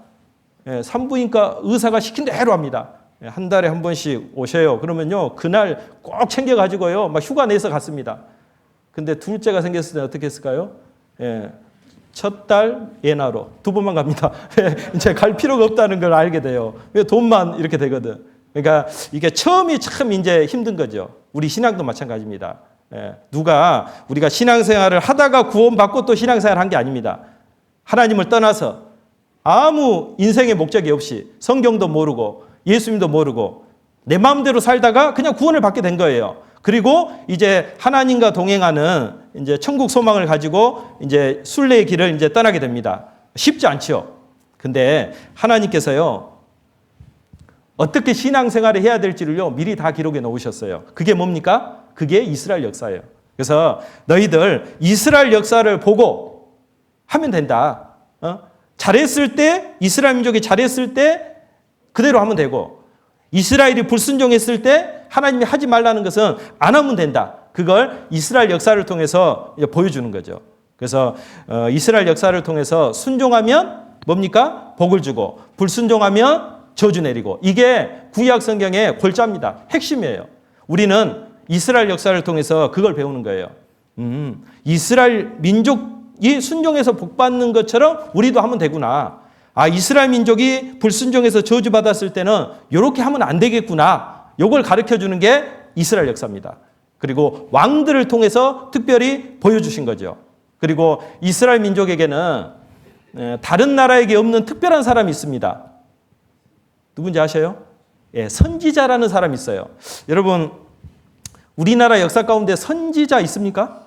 산부인과 의사가 시킨 대로 합니다. 한 달에 한 번씩 오셔요. 그러면요. 그날 꼭 챙겨가지고요. 막 휴가 내서 갔습니다. 근데 둘째가 생겼을 때 어떻게 했을까요? 첫 달 예나로 2번만 갑니다. 이제 갈 필요가 없다는 걸 알게 돼요. 돈만 이렇게 되거든. 그러니까 이게 처음이 참 이제 힘든 거죠. 우리 신앙도 마찬가지입니다. 누가 우리가 신앙생활을 하다가 구원받고 또 신앙생활을 한 게 아닙니다. 하나님을 떠나서 아무 인생의 목적이 없이 성경도 모르고 예수님도 모르고 내 마음대로 살다가 그냥 구원을 받게 된 거예요. 그리고 이제 하나님과 동행하는 이제 천국 소망을 가지고 이제 순례의 길을 이제 떠나게 됩니다. 쉽지 않죠. 근데 하나님께서요. 어떻게 신앙생활을 해야 될지를요. 미리 다 기록해 놓으셨어요. 그게 뭡니까? 그게 이스라엘 역사예요. 그래서 너희들 이스라엘 역사를 보고 하면 된다. 잘했을 때 이스라엘 민족이 잘했을 때 그대로 하면 되고 이스라엘이 불순종했을 때 하나님이 하지 말라는 것은 안 하면 된다. 그걸 이스라엘 역사를 통해서 보여주는 거죠. 그래서 이스라엘 역사를 통해서 순종하면 뭡니까? 복을 주고 불순종하면 저주 내리고 이게 구약 성경의 골자입니다. 핵심이에요. 우리는 이스라엘 역사를 통해서 그걸 배우는 거예요. 이스라엘 민족이 순종해서 복받는 것처럼 우리도 하면 되구나. 아, 이스라엘 민족이 불순종해서 저주받았을 때는 이렇게 하면 안 되겠구나. 이걸 가르쳐주는 게 이스라엘 역사입니다. 그리고 왕들을 통해서 특별히 보여주신 거죠. 그리고 이스라엘 민족에게는 다른 나라에게 없는 특별한 사람이 있습니다. 누군지 아셔요? 예, 선지자라는 사람이 있어요. 여러분, 우리나라 역사 가운데 선지자 있습니까?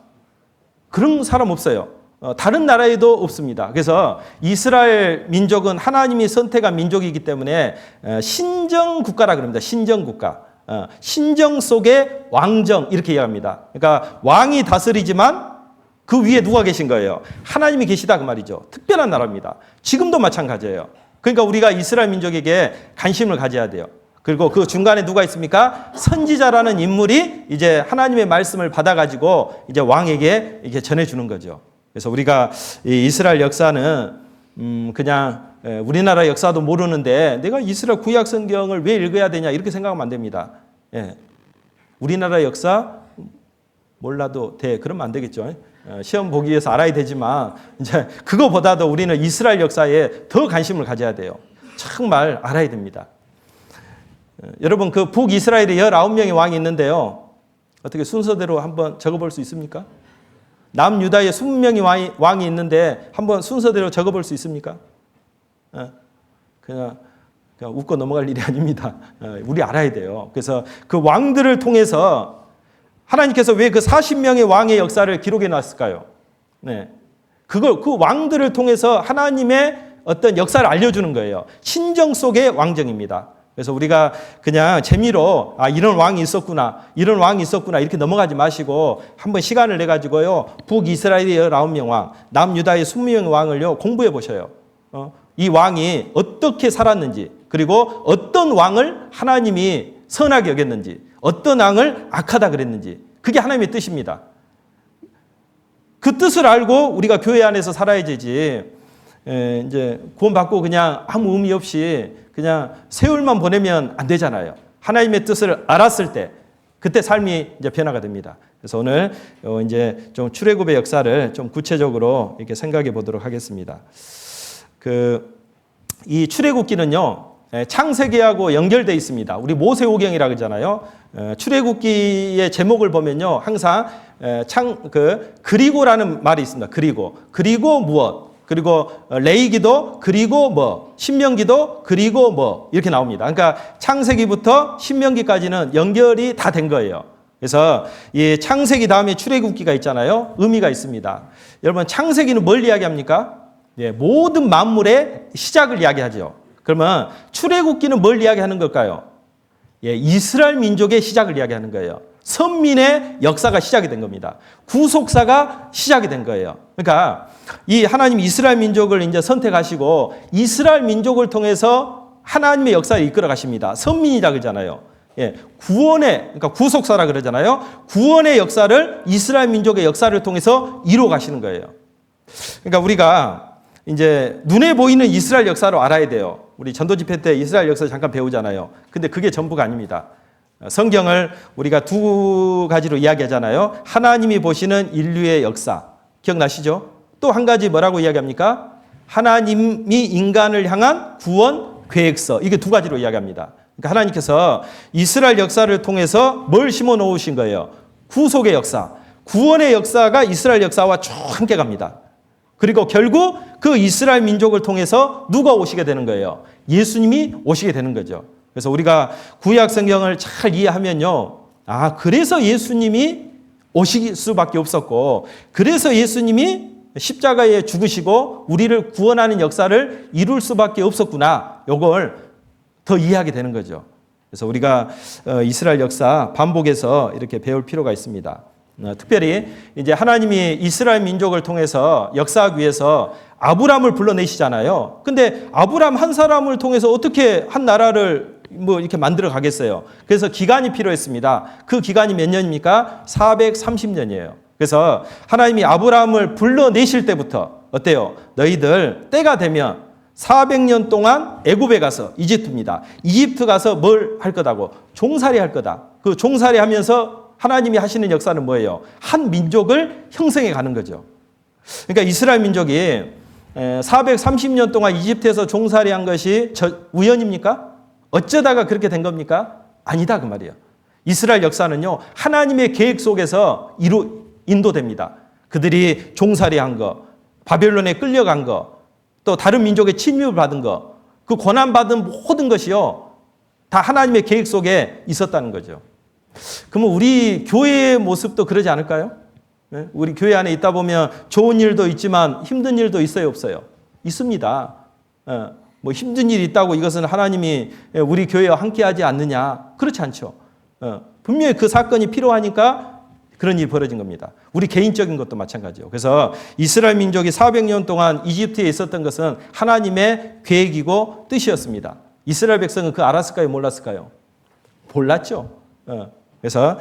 그런 사람 없어요. 다른 나라에도 없습니다. 그래서 이스라엘 민족은 하나님이 선택한 민족이기 때문에 신정 국가라 그럽니다. 신정 국가. 신정 속의 왕정 이렇게 이야기합니다. 그러니까 왕이 다스리지만 그 위에 누가 계신 거예요? 하나님이 계시다 그 말이죠. 특별한 나라입니다. 지금도 마찬가지예요. 그러니까 우리가 이스라엘 민족에게 관심을 가져야 돼요. 그리고 그 중간에 누가 있습니까? 선지자라는 인물이 이제 하나님의 말씀을 받아가지고 이제 왕에게 이렇게 전해주는 거죠. 그래서 우리가 이 이스라엘 역사는 그냥 우리나라 역사도 모르는데 내가 이스라엘 구약 성경을 왜 읽어야 되냐 이렇게 생각하면 안 됩니다. 예. 우리나라 역사 몰라도 돼. 그러면 안 되겠죠. 시험 보기 위해서 알아야 되지만 이제 그거보다도 우리는 이스라엘 역사에 더 관심을 가져야 돼요. 정말 알아야 됩니다. 여러분, 그 북이스라엘에 19명의 왕이 있는데요. 어떻게 순서대로 한번 적어볼 수 있습니까? 남유다에 20명의 왕이 있는데 한번 순서대로 적어볼 수 있습니까? 그냥 웃고 넘어갈 일이 아닙니다. 우리 알아야 돼요. 그래서 그 왕들을 통해서 하나님께서 왜 그 40명의 왕의 역사를 기록해 놨을까요? 네. 그 왕들을 통해서 하나님의 어떤 역사를 알려주는 거예요. 신정 속의 왕정입니다. 그래서 우리가 그냥 재미로 이런 왕이 있었구나, 이런 왕이 있었구나 이렇게 넘어가지 마시고 한번 시간을 내 가지고요. 북이스라엘의 19명 왕, 남유다의 20명의 왕을요 공부해 보셔요. 이 왕이 어떻게 살았는지, 그리고 어떤 왕을 하나님이 선하게 여겼는지, 어떤 왕을 악하다 그랬는지, 그게 하나님의 뜻입니다. 그 뜻을 알고 우리가 교회 안에서 살아야 되지. 이제 구원받고 그냥 아무 의미 없이 그냥 세월만 보내면 안 되잖아요. 하나님의 뜻을 알았을 때 그때 삶이 이제 변화가 됩니다. 그래서 오늘 이제 좀 출애굽의 역사를 좀 구체적으로 이렇게 생각해 보도록 하겠습니다. 이 출애굽기는요 창세기하고 연결되어 있습니다. 우리 모세오경이라고 그러잖아요. 출애굽기의 제목을 보면요 항상 그리고라는 말이 있습니다. 그리고 무엇, 그리고 레위기도 그리고 뭐, 신명기도 그리고 뭐 이렇게 나옵니다. 그러니까 창세기부터 신명기까지는 연결이 다 된 거예요. 그래서 이 창세기 다음에 출애굽기가 있잖아요. 의미가 있습니다. 여러분 창세기는 뭘 이야기합니까? 모든 만물의 시작을 이야기하죠. 그러면 출애굽기는 뭘 이야기하는 걸까요? 이스라엘 민족의 시작을 이야기하는 거예요. 선민의 역사가 시작이 된 겁니다. 구속사가 시작이 된 거예요. 그러니까 이 하나님 이스라엘 민족을 이제 선택하시고 이스라엘 민족을 통해서 하나님의 역사를 이끌어 가십니다. 선민이라 그러잖아요. 그러니까 구속사라 그러잖아요. 구원의 역사를 이스라엘 민족의 역사를 통해서 이루어 가시는 거예요. 그러니까 우리가 이제 눈에 보이는 이스라엘 역사로 알아야 돼요. 우리 전도 집회 때 이스라엘 역사 잠깐 배우잖아요. 근데 그게 전부가 아닙니다. 성경을 우리가 두 가지로 이야기하잖아요. 하나님이 보시는 인류의 역사. 기억나시죠? 또 한 가지 뭐라고 이야기합니까? 하나님이 인간을 향한 구원 계획서. 이게 두 가지로 이야기합니다. 그러니까 하나님께서 이스라엘 역사를 통해서 뭘 심어 놓으신 거예요? 구속의 역사. 구원의 역사가 이스라엘 역사와 쭉 함께 갑니다. 그리고 결국 그 이스라엘 민족을 통해서 누가 오시게 되는 거예요? 예수님이 오시게 되는 거죠. 그래서 우리가 구약 성경을 잘 이해하면요. 그래서 예수님이 오실 수밖에 없었고, 그래서 예수님이 십자가에 죽으시고 우리를 구원하는 역사를 이룰 수밖에 없었구나. 요걸 더 이해하게 되는 거죠. 그래서 우리가 이스라엘 역사 반복해서 이렇게 배울 필요가 있습니다. 특별히 이제 하나님이 이스라엘 민족을 통해서 역사하기 위해서 아브람을 불러내시잖아요. 근데 아브람 한 사람을 통해서 어떻게 한 나라를 뭐 이렇게 만들어 가겠어요. 그래서 기간이 필요했습니다. 그 기간이 몇 년입니까? 430년이에요. 그래서 하나님이 아브람을 불러내실 때부터 어때요? 너희들 때가 되면 400년 동안 애굽에 가서 이집트입니다. 이집트 가서 뭘 할 거다고? 종살이 할 거다. 그 종살이 하면서 하나님이 하시는 역사는 뭐예요? 한 민족을 형성해 가는 거죠. 그러니까 이스라엘 민족이 430년 동안 이집트에서 종살이 한 것이 우연입니까? 어쩌다가 그렇게 된 겁니까? 아니다 그 말이에요. 이스라엘 역사는요. 하나님의 계획 속에서 인도됩니다. 그들이 종살이 한 거, 바벨론에 끌려간 거, 또 다른 민족의 침입을 받은 거, 그 고난받은 모든 것이요. 다 하나님의 계획 속에 있었다는 거죠. 그러면 우리 교회의 모습도 그러지 않을까요? 우리 교회 안에 있다 보면 좋은 일도 있지만 힘든 일도 있어요, 없어요? 있습니다. 뭐 힘든 일이 있다고 이것은 하나님이 우리 교회와 함께하지 않느냐? 그렇지 않죠. 분명히 그 사건이 필요하니까 그런 일이 벌어진 겁니다. 우리 개인적인 것도 마찬가지요. 그래서 이스라엘 민족이 400년 동안 이집트에 있었던 것은 하나님의 계획이고 뜻이었습니다. 이스라엘 백성은 그거 알았을까요? 몰랐을까요? 몰랐죠. 그래서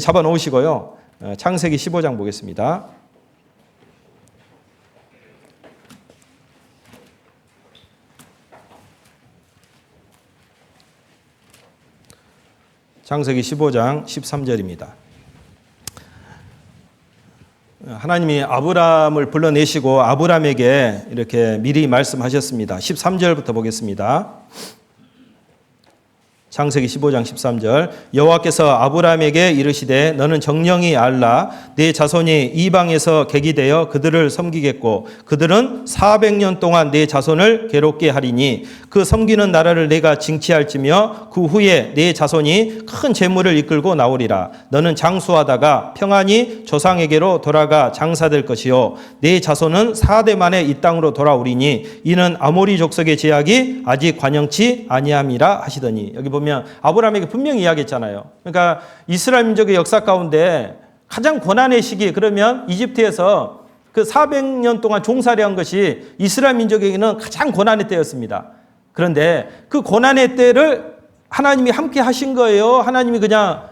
잡아놓으시고요. 창세기 15장 보겠습니다. 창세기 15장 13절입니다. 하나님이 아브람을 불러내시고 아브람에게 이렇게 미리 말씀하셨습니다. 13절부터 보겠습니다. 창세기 15장 13절. 여호와께서 아브람에게 이르시되 너는 정령이 알라 네 자손이 이방에서 객이 되어 그들을 섬기겠고 그들은 400년 동안 네 자손을 괴롭게 하리니 그 섬기는 나라를 내가 징치할지며 그 후에 네 자손이 큰 재물을 이끌고 나오리라. 너는 장수하다가 평안히 조상에게로 돌아가 장사될 것이요 네 자손은 4대 만에 이 땅으로 돌아오리니 이는 아모리 족속의 제약이 아직 관영치 아니함이라 하시더니. 여기 보면 아브라함에게 분명히 이야기했잖아요. 그러니까 이스라엘 민족의 역사 가운데 가장 고난의 시기, 그러면 이집트에서 그 400년 동안 종살이 한 것이 이스라엘 민족에게는 가장 고난의 때였습니다. 그런데 그 고난의 때를 하나님이 함께 하신 거예요? 하나님이 그냥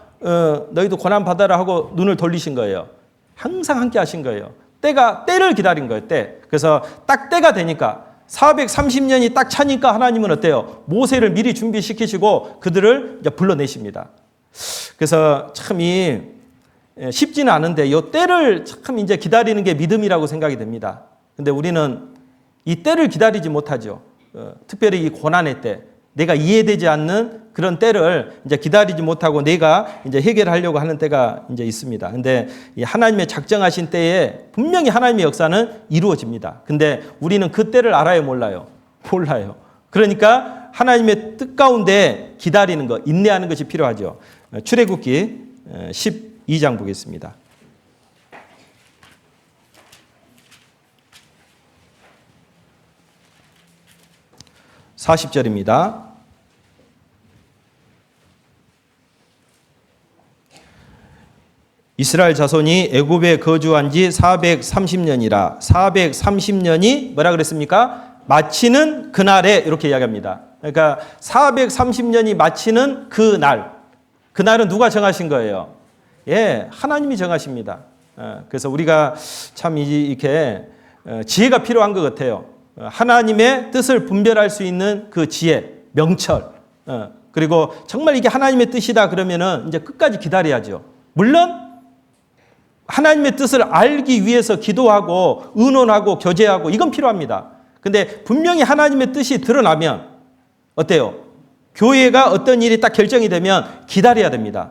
너희도 고난 받아라 하고 눈을 돌리신 거예요? 항상 함께 하신 거예요. 때를 기다린 거예요. 때. 그래서 딱 때가 되니까 430년이 딱 차니까 하나님은 어때요? 모세를 미리 준비시키시고 그들을 이제 불러내십니다. 그래서 참 쉽지는 않은데 이 때를 참 이제 기다리는 게 믿음이라고 생각이 됩니다. 근데 우리는 이 때를 기다리지 못하죠. 특별히 이 고난의 때, 내가 이해되지 않는 그런 때를 이제 기다리지 못하고 내가 이제 해결하려고 하는 때가 이제 있습니다. 근데 이 하나님의 작정하신 때에 분명히 하나님의 역사는 이루어집니다. 근데 우리는 그 때를 알아요, 몰라요? 몰라요. 그러니까 하나님의 뜻 가운데 기다리는 것, 인내하는 것이 필요하죠. 출애굽기 12장 보겠습니다. 40절입니다. 이스라엘 자손이 애굽에 거주한 지 430년이라 430년이 뭐라 그랬습니까? 마치는 그날에 이렇게 이야기합니다. 그러니까 430년이 마치는 그날은 누가 정하신 거예요? 예, 하나님이 정하십니다. 그래서 우리가 참 이렇게 지혜가 필요한 것 같아요. 하나님의 뜻을 분별할 수 있는 그 지혜, 명철. 그리고 정말 이게 하나님의 뜻이다 그러면은 이제 끝까지 기다려야죠. 물론 하나님의 뜻을 알기 위해서 기도하고 의논하고 교제하고 이건 필요합니다. 근데 분명히 하나님의 뜻이 드러나면 어때요? 교회가 어떤 일이 딱 결정이 되면 기다려야 됩니다.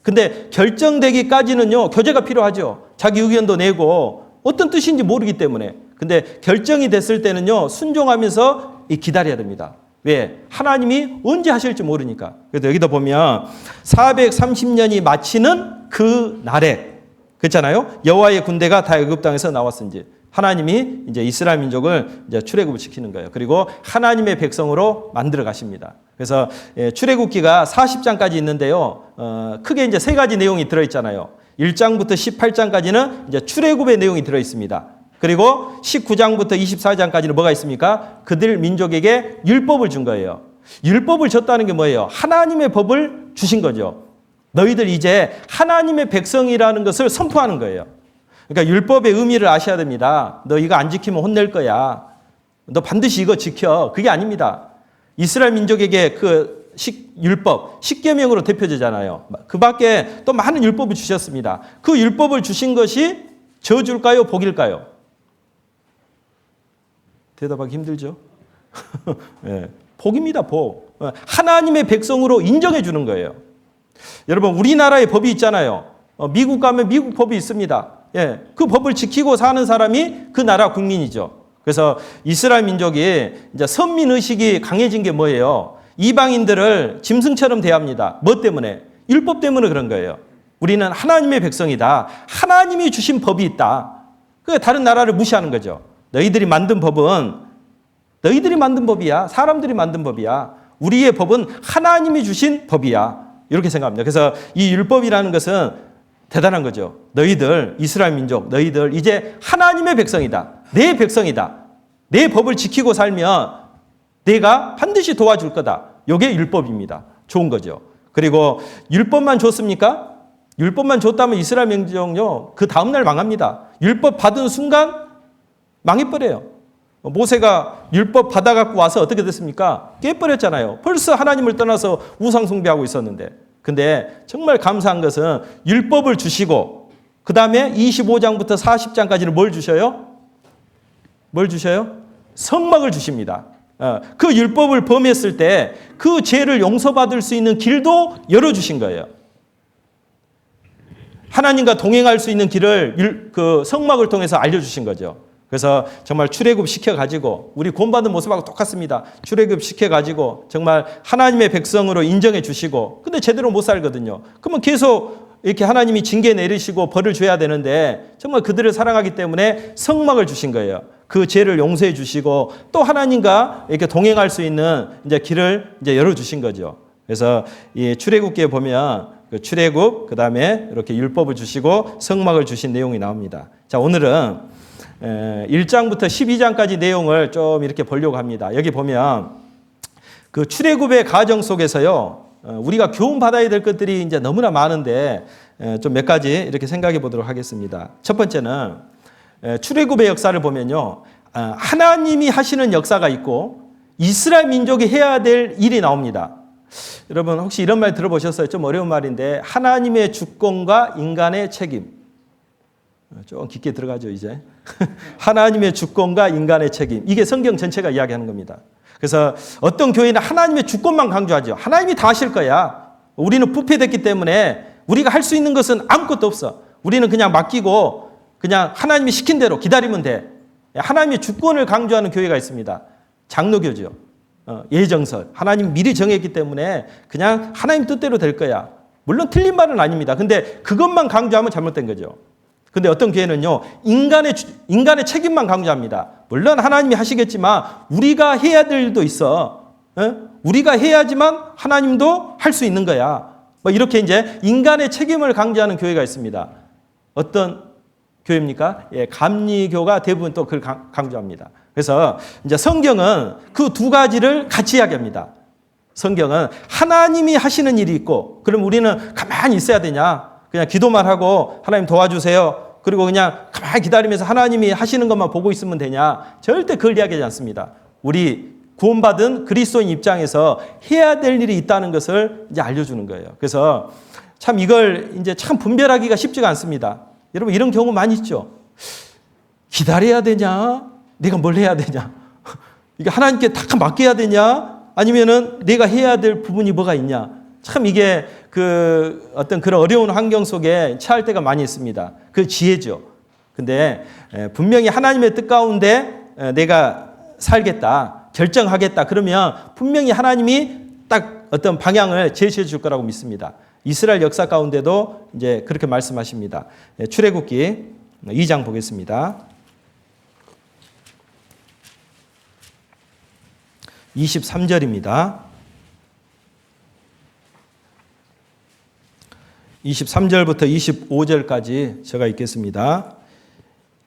근데 결정되기까지는요, 교제가 필요하죠. 자기 의견도 내고 어떤 뜻인지 모르기 때문에. 근데 결정이 됐을 때는요, 순종하면서 기다려야 됩니다. 왜? 하나님이 언제 하실지 모르니까. 그래서 여기도 보면 430년이 마치는 그 날에 그렇잖아요. 여호와의 군대가 다 애굽 땅에서 나왔은지 하나님이 이제 이스라엘 민족을 이제 출애굽을 시키는 거예요. 그리고 하나님의 백성으로 만들어 가십니다. 그래서 출애굽기가 40장까지 있는데요. 크게 이제 세 가지 내용이 들어 있잖아요. 1장부터 18장까지는 이제 출애굽의 내용이 들어 있습니다. 그리고 19장부터 24장까지는 뭐가 있습니까? 그들 민족에게 율법을 준 거예요. 율법을 줬다는 게 뭐예요? 하나님의 법을 주신 거죠. 너희들 이제 하나님의 백성이라는 것을 선포하는 거예요. 그러니까 율법의 의미를 아셔야 됩니다. 너 이거 안 지키면 혼낼 거야. 너 반드시 이거 지켜. 그게 아닙니다. 이스라엘 민족에게 그 율법, 십계명으로 대표되잖아요. 그 밖에 또 많은 율법을 주셨습니다. 그 율법을 주신 것이 저주일까요? 복일까요? 대답하기 힘들죠? 네, 복입니다, 복. 하나님의 백성으로 인정해 주는 거예요. 여러분, 우리나라의 법이 있잖아요. 미국 가면 미국 법이 있습니다. 예, 그 법을 지키고 사는 사람이 그 나라 국민이죠. 그래서 이스라엘 민족이 이제 선민의식이 강해진 게 뭐예요? 이방인들을 짐승처럼 대합니다. 뭐 때문에? 율법 때문에 그런 거예요. 우리는 하나님의 백성이다. 하나님이 주신 법이 있다. 그 다른 나라를 무시하는 거죠. 너희들이 만든 법은 너희들이 만든 법이야. 사람들이 만든 법이야. 우리의 법은 하나님이 주신 법이야. 이렇게 생각합니다. 그래서 이 율법이라는 것은 대단한 거죠. 너희들 이스라엘 민족, 너희들 이제 하나님의 백성이다. 내 백성이다. 내 법을 지키고 살면 내가 반드시 도와줄 거다. 이게 율법입니다. 좋은 거죠. 그리고 율법만 줬습니까? 율법만 줬다면 이스라엘 민족요, 그 다음날 망합니다. 율법 받은 순간 망해버려요. 모세가 율법 받아갖고 와서 어떻게 됐습니까? 깨버렸잖아요. 벌써 하나님을 떠나서 우상 숭배하고 있었는데. 근데 정말 감사한 것은 율법을 주시고 그 다음에 25장부터 40장까지는 뭘 주셔요? 뭘 주셔요? 성막을 주십니다. 그 율법을 범했을 때 그 죄를 용서받을 수 있는 길도 열어주신 거예요. 하나님과 동행할 수 있는 길을 그 성막을 통해서 알려주신 거죠. 그래서 정말 출애굽 시켜가지고 우리 구원받은 모습하고 똑같습니다. 출애굽 시켜가지고 정말 하나님의 백성으로 인정해 주시고 근데 제대로 못 살거든요. 그러면 계속 이렇게 하나님이 징계 내리시고 벌을 줘야 되는데 정말 그들을 사랑하기 때문에 성막을 주신 거예요. 그 죄를 용서해 주시고 또 하나님과 이렇게 동행할 수 있는 이제 길을 이제 열어 주신 거죠. 그래서 이 출애굽기에 보면 그 출애굽 그다음에 이렇게 율법을 주시고 성막을 주신 내용이 나옵니다. 자, 오늘은 1장부터 12장까지 내용을 좀 이렇게 보려고 합니다. 여기 보면 그 출애굽의 과정 속에서요. 우리가 교훈 받아야 될 것들이 이제 너무나 많은데 좀 몇 가지 이렇게 생각해 보도록 하겠습니다. 첫 번째는 출애굽의 역사를 보면요. 하나님이 하시는 역사가 있고 이스라엘 민족이 해야 될 일이 나옵니다. 여러분 혹시 이런 말 들어보셨어요? 좀 어려운 말인데 하나님의 주권과 인간의 책임. 좀 깊게 들어가죠 이제. 하나님의 주권과 인간의 책임. 이게 성경 전체가 이야기하는 겁니다. 그래서 어떤 교회는 하나님의 주권만 강조하죠. 하나님이 다 하실 거야. 우리는 부패됐기 때문에 우리가 할 수 있는 것은 아무것도 없어. 우리는 그냥 맡기고 그냥 하나님이 시킨 대로 기다리면 돼. 하나님의 주권을 강조하는 교회가 있습니다. 장로교죠. 예정설. 하나님 미리 정했기 때문에 그냥 하나님 뜻대로 될 거야. 물론 틀린 말은 아닙니다. 근데 그것만 강조하면 잘못된 거죠. 근데 어떤 교회는요, 인간의 책임만 강조합니다. 물론 하나님이 하시겠지만 우리가 해야 될 일도 있어. 우리가 해야지만 하나님도 할 수 있는 거야. 뭐 이렇게 이제 인간의 책임을 강조하는 교회가 있습니다. 어떤 교회입니까? 예, 감리교가 대부분 또 그걸 강조합니다. 그래서 이제 성경은 그 두 가지를 같이 이야기합니다. 성경은 하나님이 하시는 일이 있고, 그럼 우리는 가만히 있어야 되냐? 그냥 기도만 하고 하나님 도와주세요. 그리고 그냥 가만히 기다리면서 하나님이 하시는 것만 보고 있으면 되냐? 절대 그걸 이야기하지 않습니다. 우리 구원받은 그리스도인 입장에서 해야 될 일이 있다는 것을 이제 알려주는 거예요. 그래서 참 이걸 이제 참 분별하기가 쉽지가 않습니다. 여러분 이런 경우 많이 있죠. 기다려야 되냐? 내가 뭘 해야 되냐? 이게 하나님께 다 맡겨야 되냐? 아니면은 내가 해야 될 부분이 뭐가 있냐? 참 이게 그 어떤 그런 어려운 환경 속에 처할 때가 많이 있습니다. 그 지혜죠. 근데 분명히 하나님의 뜻 가운데 내가 살겠다, 결정하겠다. 그러면 분명히 하나님이 딱 어떤 방향을 제시해 줄 거라고 믿습니다. 이스라엘 역사 가운데도 이제 그렇게 말씀하십니다. 출애굽기 2장 보겠습니다. 23절입니다. 23절부터 25절까지 제가 읽겠습니다.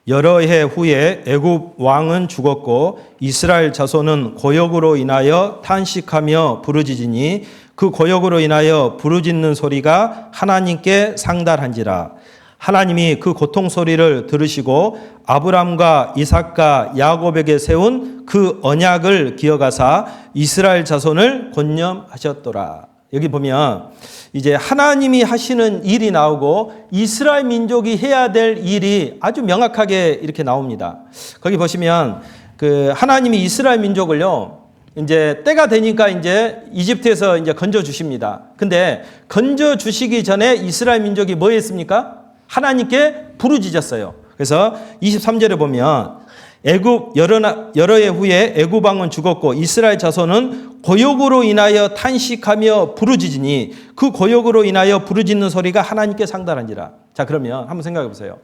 여러 해 후에 애굽 왕은 죽었고 이스라엘 자손은 고역으로 인하여 탄식하며 부르짖으니 그 고역으로 인하여 부르짖는 소리가 하나님께 상달한지라. 하나님이 그 고통 소리를 들으시고 아브람과 이삭과 야곱에게 세운 그 언약을 기억하사 이스라엘 자손을 권념하셨더라. 여기 보면 이제 하나님이 하시는 일이 나오고 이스라엘 민족이 해야 될 일이 아주 명확하게 이렇게 나옵니다. 거기 보시면 그 하나님이 이스라엘 민족을요, 이제 때가 되니까 이제 이집트에서 이제 건져 주십니다. 근데 건져 주시기 전에 이스라엘 민족이 뭐 했습니까? 하나님께 부르짖었어요. 그래서 23절에 보면 애굽 여러 해 후에 애굽 왕은 죽었고 이스라엘 자손은 고역으로 인하여 탄식하며 부르짖으니 그 고역으로 인하여 부르짖는 소리가 하나님께 상달한지라. 자, 그러면 한번 생각해 보세요.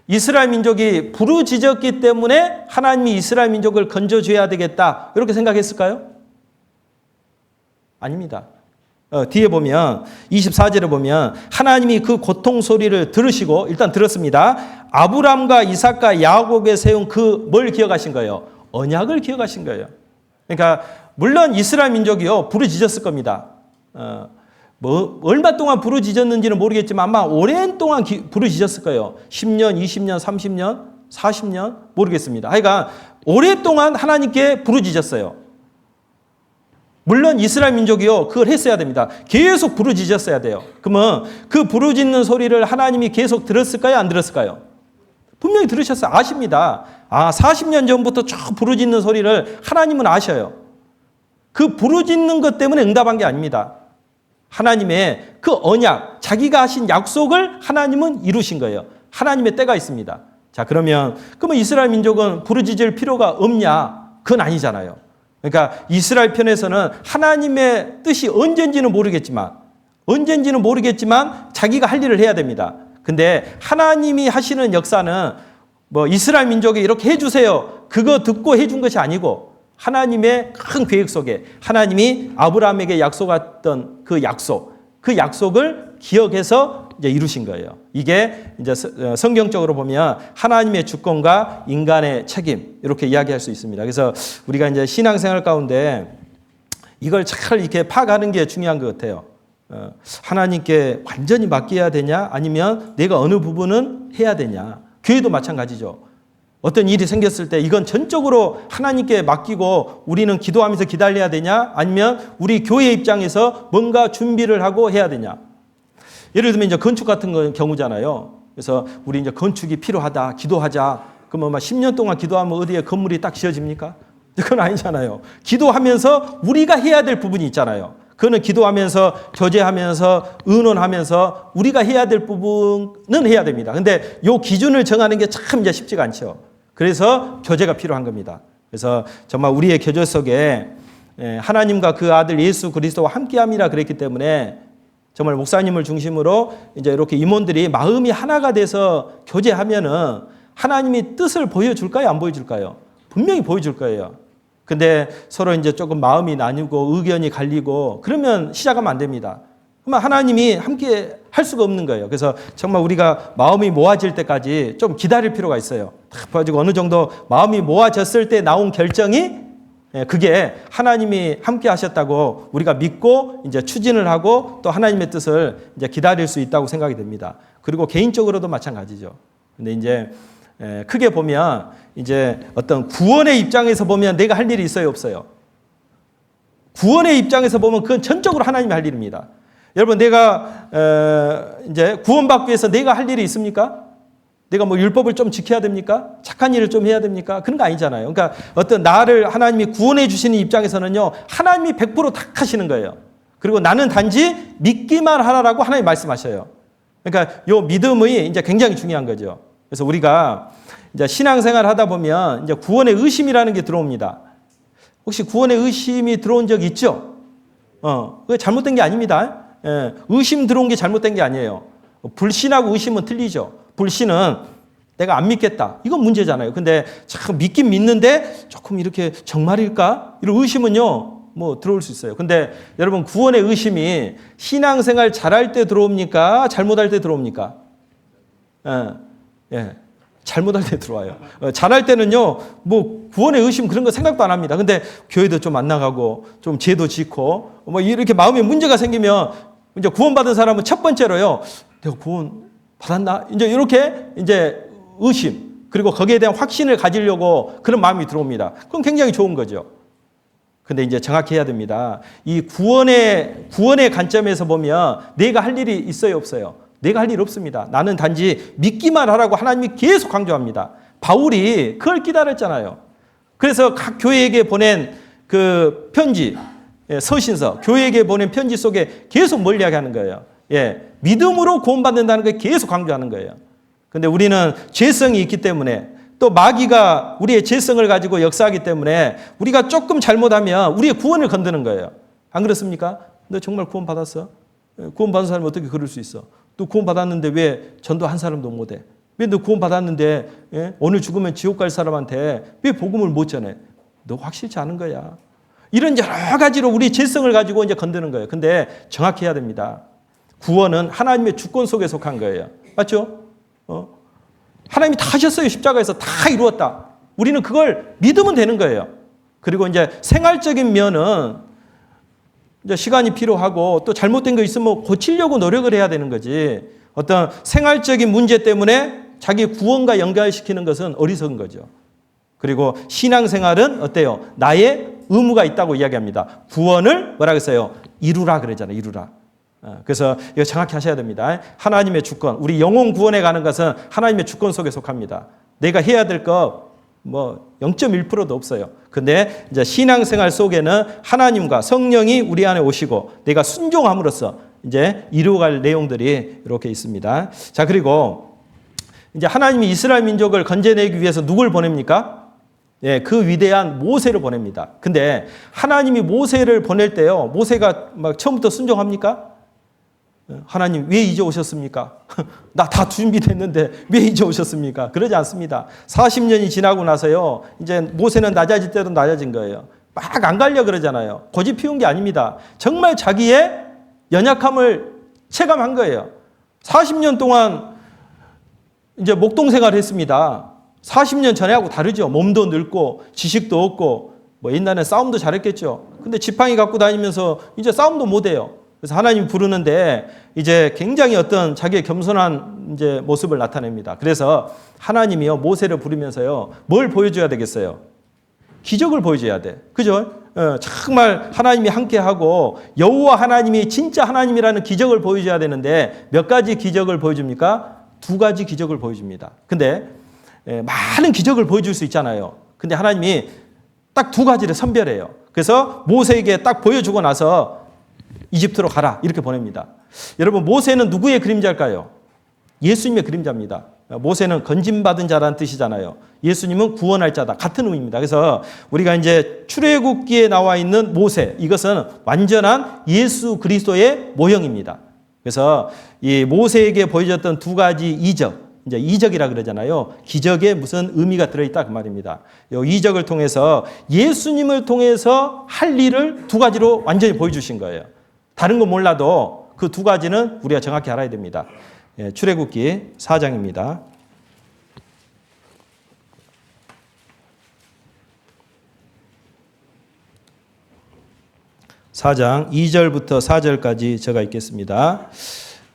이스라엘 민족이 부르짖었기 때문에 하나님이 이스라엘 민족을 건져줘야 되겠다, 이렇게 생각했을까요? 아닙니다. 뒤에 보면 24절에 보면 하나님이 그 고통 소리를 들으시고, 일단 들었습니다. 아브람과 이삭과 야곱에 세운 그 뭘 기억하신 거예요? 언약을 기억하신 거예요. 그러니까 물론 이스라엘 민족이요 부르짖었을 겁니다. 뭐 얼마 동안 부르짖었는지는 모르겠지만 아마 오랜 동안 부르짖었을 거예요. 10년, 20년, 30년, 40년 모르겠습니다. 하여간 오랫동안 하나님께 부르짖었어요. 물론 이스라엘 민족이요, 그걸 했어야 됩니다. 계속 부르짖었어야 돼요. 그러면 그 부르짖는 소리를 하나님이 계속 들었을까요? 안 들었을까요? 분명히 들으셨어요. 아십니다. 40년 전부터 쭉 부르짖는 소리를 하나님은 아셔요. 그 부르짖는 것 때문에 응답한 게 아닙니다. 하나님의 그 언약, 자기가 하신 약속을 하나님은 이루신 거예요. 하나님의 때가 있습니다. 자, 그러면 이스라엘 민족은 부르짖을 필요가 없냐? 그건 아니잖아요. 그러니까 이스라엘 편에서는 하나님의 뜻이 언젠지는 모르겠지만 자기가 할 일을 해야 됩니다. 근데 하나님이 하시는 역사는 이스라엘 민족이 이렇게 해주세요, 그거 듣고 해준 것이 아니고 하나님의 큰 계획 속에 하나님이 아브라함에게 약속했던 그 약속을 기억해서 이제 이루신 거예요. 이게 이제 성경적으로 보면 하나님의 주권과 인간의 책임, 이렇게 이야기할 수 있습니다. 그래서 우리가 이제 신앙생활 가운데 이걸 잘 이렇게 파악하는 게 중요한 것 같아요. 하나님께 완전히 맡겨야 되냐, 아니면 내가 어느 부분은 해야 되냐. 교회도 마찬가지죠. 어떤 일이 생겼을 때 이건 전적으로 하나님께 맡기고 우리는 기도하면서 기다려야 되냐, 아니면 우리 교회 입장에서 뭔가 준비를 하고 해야 되냐. 예를 들면 이제 건축 같은 경우잖아요. 그래서 우리 이제 건축이 필요하다, 기도하자. 그러면 10년 동안 기도하면 어디에 건물이 딱 지어집니까? 그건 아니잖아요. 기도하면서 우리가 해야 될 부분이 있잖아요. 그거는 기도하면서, 교제하면서, 의논하면서 우리가 해야 될 부분은 해야 됩니다. 근데 요 기준을 정하는 게 참 이제 쉽지가 않죠. 그래서 교제가 필요한 겁니다. 그래서 정말 우리의 교제 속에 하나님과 그 아들 예수 그리스도와 함께함이라 그랬기 때문에 정말 목사님을 중심으로 이제 이렇게 임원들이 마음이 하나가 돼서 교제하면은 하나님이 뜻을 보여줄까요? 안 보여줄까요? 분명히 보여줄 거예요. 근데 서로 이제 조금 마음이 나뉘고 의견이 갈리고 그러면 시작하면 안 됩니다. 그러면 하나님이 함께 할 수가 없는 거예요. 그래서 정말 우리가 마음이 모아질 때까지 좀 기다릴 필요가 있어요. 딱 봐가지고 어느 정도 마음이 모아졌을 때 나온 결정이 그게 하나님이 함께 하셨다고 우리가 믿고 이제 추진을 하고 또 하나님의 뜻을 이제 기다릴 수 있다고 생각이 됩니다. 그리고 개인적으로도 마찬가지죠. 근데 이제 크게 보면 이제 어떤 구원의 입장에서 보면 내가 할 일이 있어요, 없어요? 구원의 입장에서 보면 그건 전적으로 하나님이 할 일입니다. 여러분, 내가 이제 구원받기 위해서 내가 할 일이 있습니까? 내가 율법을 좀 지켜야 됩니까? 착한 일을 좀 해야 됩니까? 그런 거 아니잖아요. 그러니까 어떤 나를 하나님이 구원해 주시는 입장에서는요, 하나님이 100% 다 하시는 거예요. 그리고 나는 단지 믿기만 하라라고 하나님이 말씀하셔요. 그러니까 요 믿음이 이제 굉장히 중요한 거죠. 그래서 우리가 이제 신앙생활 하다 보면 이제 구원의 의심이라는 게 들어옵니다. 혹시 구원의 의심이 들어온 적 있죠? 그게 잘못된 게 아닙니다. 의심 들어온 게 잘못된 게 아니에요. 불신하고 의심은 틀리죠. 불신은 내가 안 믿겠다, 이건 문제잖아요. 근데 참 믿긴 믿는데 조금 이렇게 정말일까? 이런 의심은요, 들어올 수 있어요. 근데 여러분, 구원의 의심이 신앙생활 잘할 때 들어옵니까? 잘못할 때 들어옵니까? 잘못할 때 들어와요. 잘할 때는요, 구원의 의심 그런 거 생각도 안 합니다. 근데 교회도 좀 안 나가고, 좀 죄도 짓고, 이렇게 마음에 문제가 생기면, 이제 구원받은 사람은 첫 번째로요, 내가 구원 받았나? 이렇게 의심, 그리고 거기에 대한 확신을 가지려고 그런 마음이 들어옵니다. 그건 굉장히 좋은 거죠. 근데 이제 정확히 해야 됩니다. 이 구원의 관점에서 보면 내가 할 일이 있어요, 없어요? 내가 할 일 없습니다. 나는 단지 믿기만 하라고 하나님이 계속 강조합니다. 바울이 그걸 기다렸잖아요. 그래서 각 교회에게 보낸 그 편지, 서신서, 교회에게 보낸 편지 속에 계속 뭘 이야기하는 거예요. 믿음으로 구원받는다는 걸 계속 강조하는 거예요. 근데 우리는 죄성이 있기 때문에, 또 마귀가 우리의 죄성을 가지고 역사하기 때문에 우리가 조금 잘못하면 우리의 구원을 건드는 거예요. 안 그렇습니까? 너 정말 구원 받았어? 구원 받은 사람이 어떻게 그럴 수 있어? 너 구원 받았는데 왜 전도 한 사람도 못해? 왜 너 구원 받았는데 오늘 죽으면 지옥 갈 사람한테 왜 복음을 못 전해? 너 확실치 않은 거야. 이런 여러 가지로 우리 죄성을 가지고 이제 건드는 거예요. 근데 정확히 해야 됩니다. 구원은 하나님의 주권 속에 속한 거예요. 맞죠? 하나님이 다 하셨어요. 십자가에서 다 이루었다. 우리는 그걸 믿으면 되는 거예요. 그리고 이제 생활적인 면은 이제 시간이 필요하고, 또 잘못된 거 있으면 고치려고 노력을 해야 되는 거지. 어떤 생활적인 문제 때문에 자기 구원과 연결시키는 것은 어리석은 거죠. 그리고 신앙생활은 어때요? 나의 의무가 있다고 이야기합니다. 구원을 뭐라 그랬어요? 이루라 그러잖아요. 이루라. 그래서 이거 정확히 하셔야 됩니다. 하나님의 주권, 우리 영혼 구원에 가는 것은 하나님의 주권 속에 속합니다. 내가 해야 될 거 뭐 0.1%도 없어요. 근데 이제 신앙생활 속에는 하나님과 성령이 우리 안에 오시고 내가 순종함으로써 이제 이루어갈 내용들이 이렇게 있습니다. 자, 그리고 이제 하나님이 이스라엘 민족을 건져내기 위해서 누굴 보냅니까? 예, 그 위대한 모세를 보냅니다. 근데 하나님이 모세를 보낼 때요, 모세가 막 처음부터 순종합니까? 하나님 왜 이제 오셨습니까? 나 다 준비됐는데 왜 이제 오셨습니까? 그러지 않습니다. 40년이 지나고 나서요, 이제 모세는 낮아질 때도 낮아진 거예요. 막 안 가려 그러잖아요. 고집 피운 게 아닙니다. 정말 자기의 연약함을 체감한 거예요. 40년 동안 이제 목동 생활을 했습니다. 40년 전에하고 다르죠. 몸도 늙고 지식도 없고 뭐 옛날에 싸움도 잘했겠죠. 근데 지팡이 갖고 다니면서 이제 싸움도 못해요. 그래서 하나님 부르는데 이제 굉장히 어떤 자기의 겸손한 이제 모습을 나타냅니다. 그래서 하나님이요, 모세를 부르면서요, 뭘 보여줘야 되겠어요? 기적을 보여줘야 돼. 그죠? 정말 하나님이 함께하고 여호와 하나님이 진짜 하나님이라는 기적을 보여줘야 되는데 몇 가지 기적을 보여줍니까? 2가지 기적을 보여줍니다. 근데 많은 기적을 보여줄 수 있잖아요. 근데 하나님이 딱 2가지를 선별해요. 그래서 모세에게 딱 보여주고 나서 이집트로 가라 이렇게 보냅니다. 여러분, 모세는 누구의 그림자일까요? 예수님의 그림자입니다. 모세는 건짐받은 자라는 뜻이잖아요. 예수님은 구원할 자다. 같은 의미입니다. 그래서 우리가 이제 출애굽기에 나와 있는 모세, 이것은 완전한 예수 그리스도의 모형입니다. 그래서 이 모세에게 보여줬던 2가지 이적, 이제 이적이라 그러잖아요. 기적에 무슨 의미가 들어있다 그 말입니다. 이 이적을 통해서 예수님을 통해서 할 일을 2가지로 완전히 보여주신 거예요. 다른 건 몰라도 그 2가지는 우리가 정확히 알아야 됩니다. 출애굽기 4장입니다. (4장) 2절부터 4절까지 제가 읽겠습니다.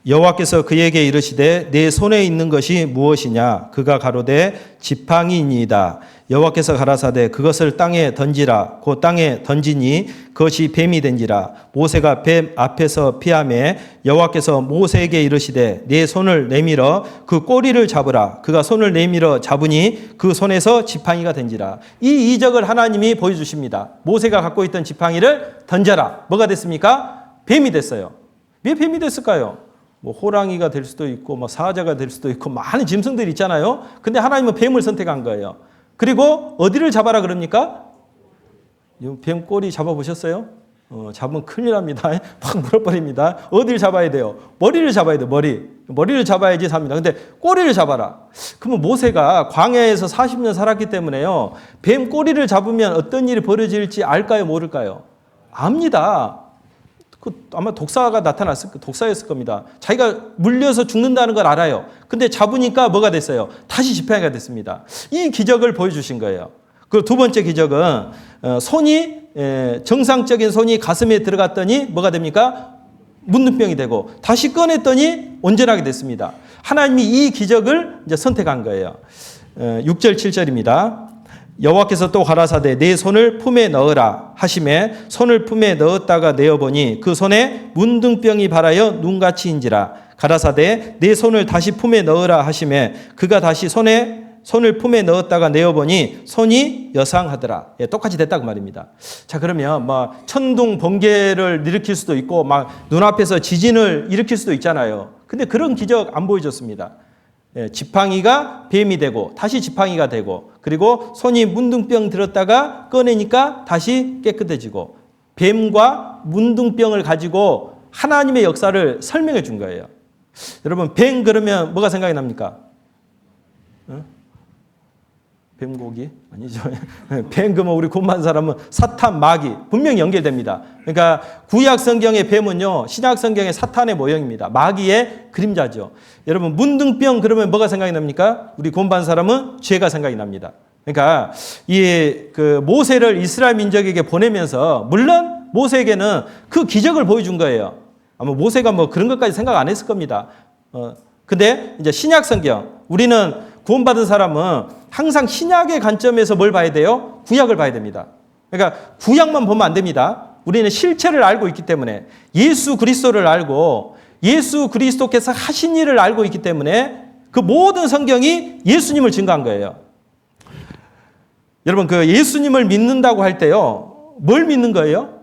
여호와께서 그에게 이르시되 내 손에 있는 것이 무엇이냐? 그가 가로되 지팡이니이다. 여호와께서 가라사대 그것을 땅에 던지라. 곧 땅에 던지니 그것이 뱀이 된지라. 모세가 뱀 앞에서 피하매 여호와께서 모세에게 이르시되 내 손을 내밀어 그 꼬리를 잡으라. 그가 손을 내밀어 잡으니 그 손에서 지팡이가 된지라. 이 이적을 하나님이 보여주십니다. 모세가 갖고 있던 지팡이를 던져라. 뭐가 됐습니까? 뱀이 됐어요. 왜 뱀이 됐을까요? 뭐 호랑이가 될 수도 있고 뭐 사자가 될 수도 있고 많은 짐승들이 있잖아요. 근데 하나님은 뱀을 선택한 거예요. 그리고 어디를 잡아라 그럽니까? 뱀 꼬리 잡아보셨어요? 잡으면 큰일 납니다. 확 물어버립니다. 어디를 잡아야 돼요? 머리를 잡아야 돼요. 머리를 잡아야지 삽니다. 근데 꼬리를 잡아라. 그러면 모세가 광야에서 40년 살았기 때문에요, 뱀 꼬리를 잡으면 어떤 일이 벌어질지 알까요? 모를까요? 압니다. 아마 독사가 독사였을 겁니다. 자기가 물려서 죽는다는 걸 알아요. 근데 잡으니까 뭐가 됐어요? 다시 지팡이가 됐습니다. 이 기적을 보여주신 거예요. 그 2번째 기적은 정상적인 손이 가슴에 들어갔더니 뭐가 됩니까? 문둥병이 되고 다시 꺼냈더니 온전하게 됐습니다. 하나님이 이 기적을 이제 선택한 거예요. 6절 7절입니다. 여호와께서 또 가라사대 내 손을 품에 넣으라 하시매 손을 품에 넣었다가 내어보니 그 손에 문둥병이 발하여 눈같이인지라. 가라사대 내 손을 다시 품에 넣으라 하시매 그가 다시 손을 품에 넣었다가 내어보니 손이 여상하더라. 예, 똑같이 됐다고 말입니다. 자, 그러면 뭐 천둥 번개를 일으킬 수도 있고 막 눈앞에서 지진을 일으킬 수도 있잖아요. 근데 그런 기적 안 보여줬습니다. 예, 지팡이가 뱀이 되고 다시 지팡이가 되고 그리고 손이 문둥병 들었다가 꺼내니까 다시 깨끗해지고 뱀과 문둥병을 가지고 하나님의 역사를 설명해 준 거예요. 여러분, 뱀 그러면 뭐가 생각이 납니까? 뱀고기? 아니죠. 뱀 그러면 우리 군만 사람은 사탄, 마귀 분명히 연결됩니다. 그러니까 구약 성경의 뱀은요, 신약 성경의 사탄의 모형입니다. 마귀의 그림자죠. 여러분, 문둥병 그러면 뭐가 생각이 납니까? 우리 군반 사람은 죄가 생각이 납니다. 그러니까 그 모세를 이스라엘 민족에게 보내면서 물론 모세에게는 그 기적을 보여준 거예요. 아마 모세가 뭐 그런 것까지 생각 안 했을 겁니다. 근데 이제 신약 성경, 우리는 구원받은 사람은 항상 신약의 관점에서 뭘 봐야 돼요? 구약을 봐야 됩니다. 그러니까 구약만 보면 안 됩니다. 우리는 실체를 알고 있기 때문에 예수 그리스도를 알고 예수 그리스도께서 하신 일을 알고 있기 때문에 그 모든 성경이 예수님을 증거한 거예요. 여러분 그 예수님을 믿는다고 할 때요. 뭘 믿는 거예요?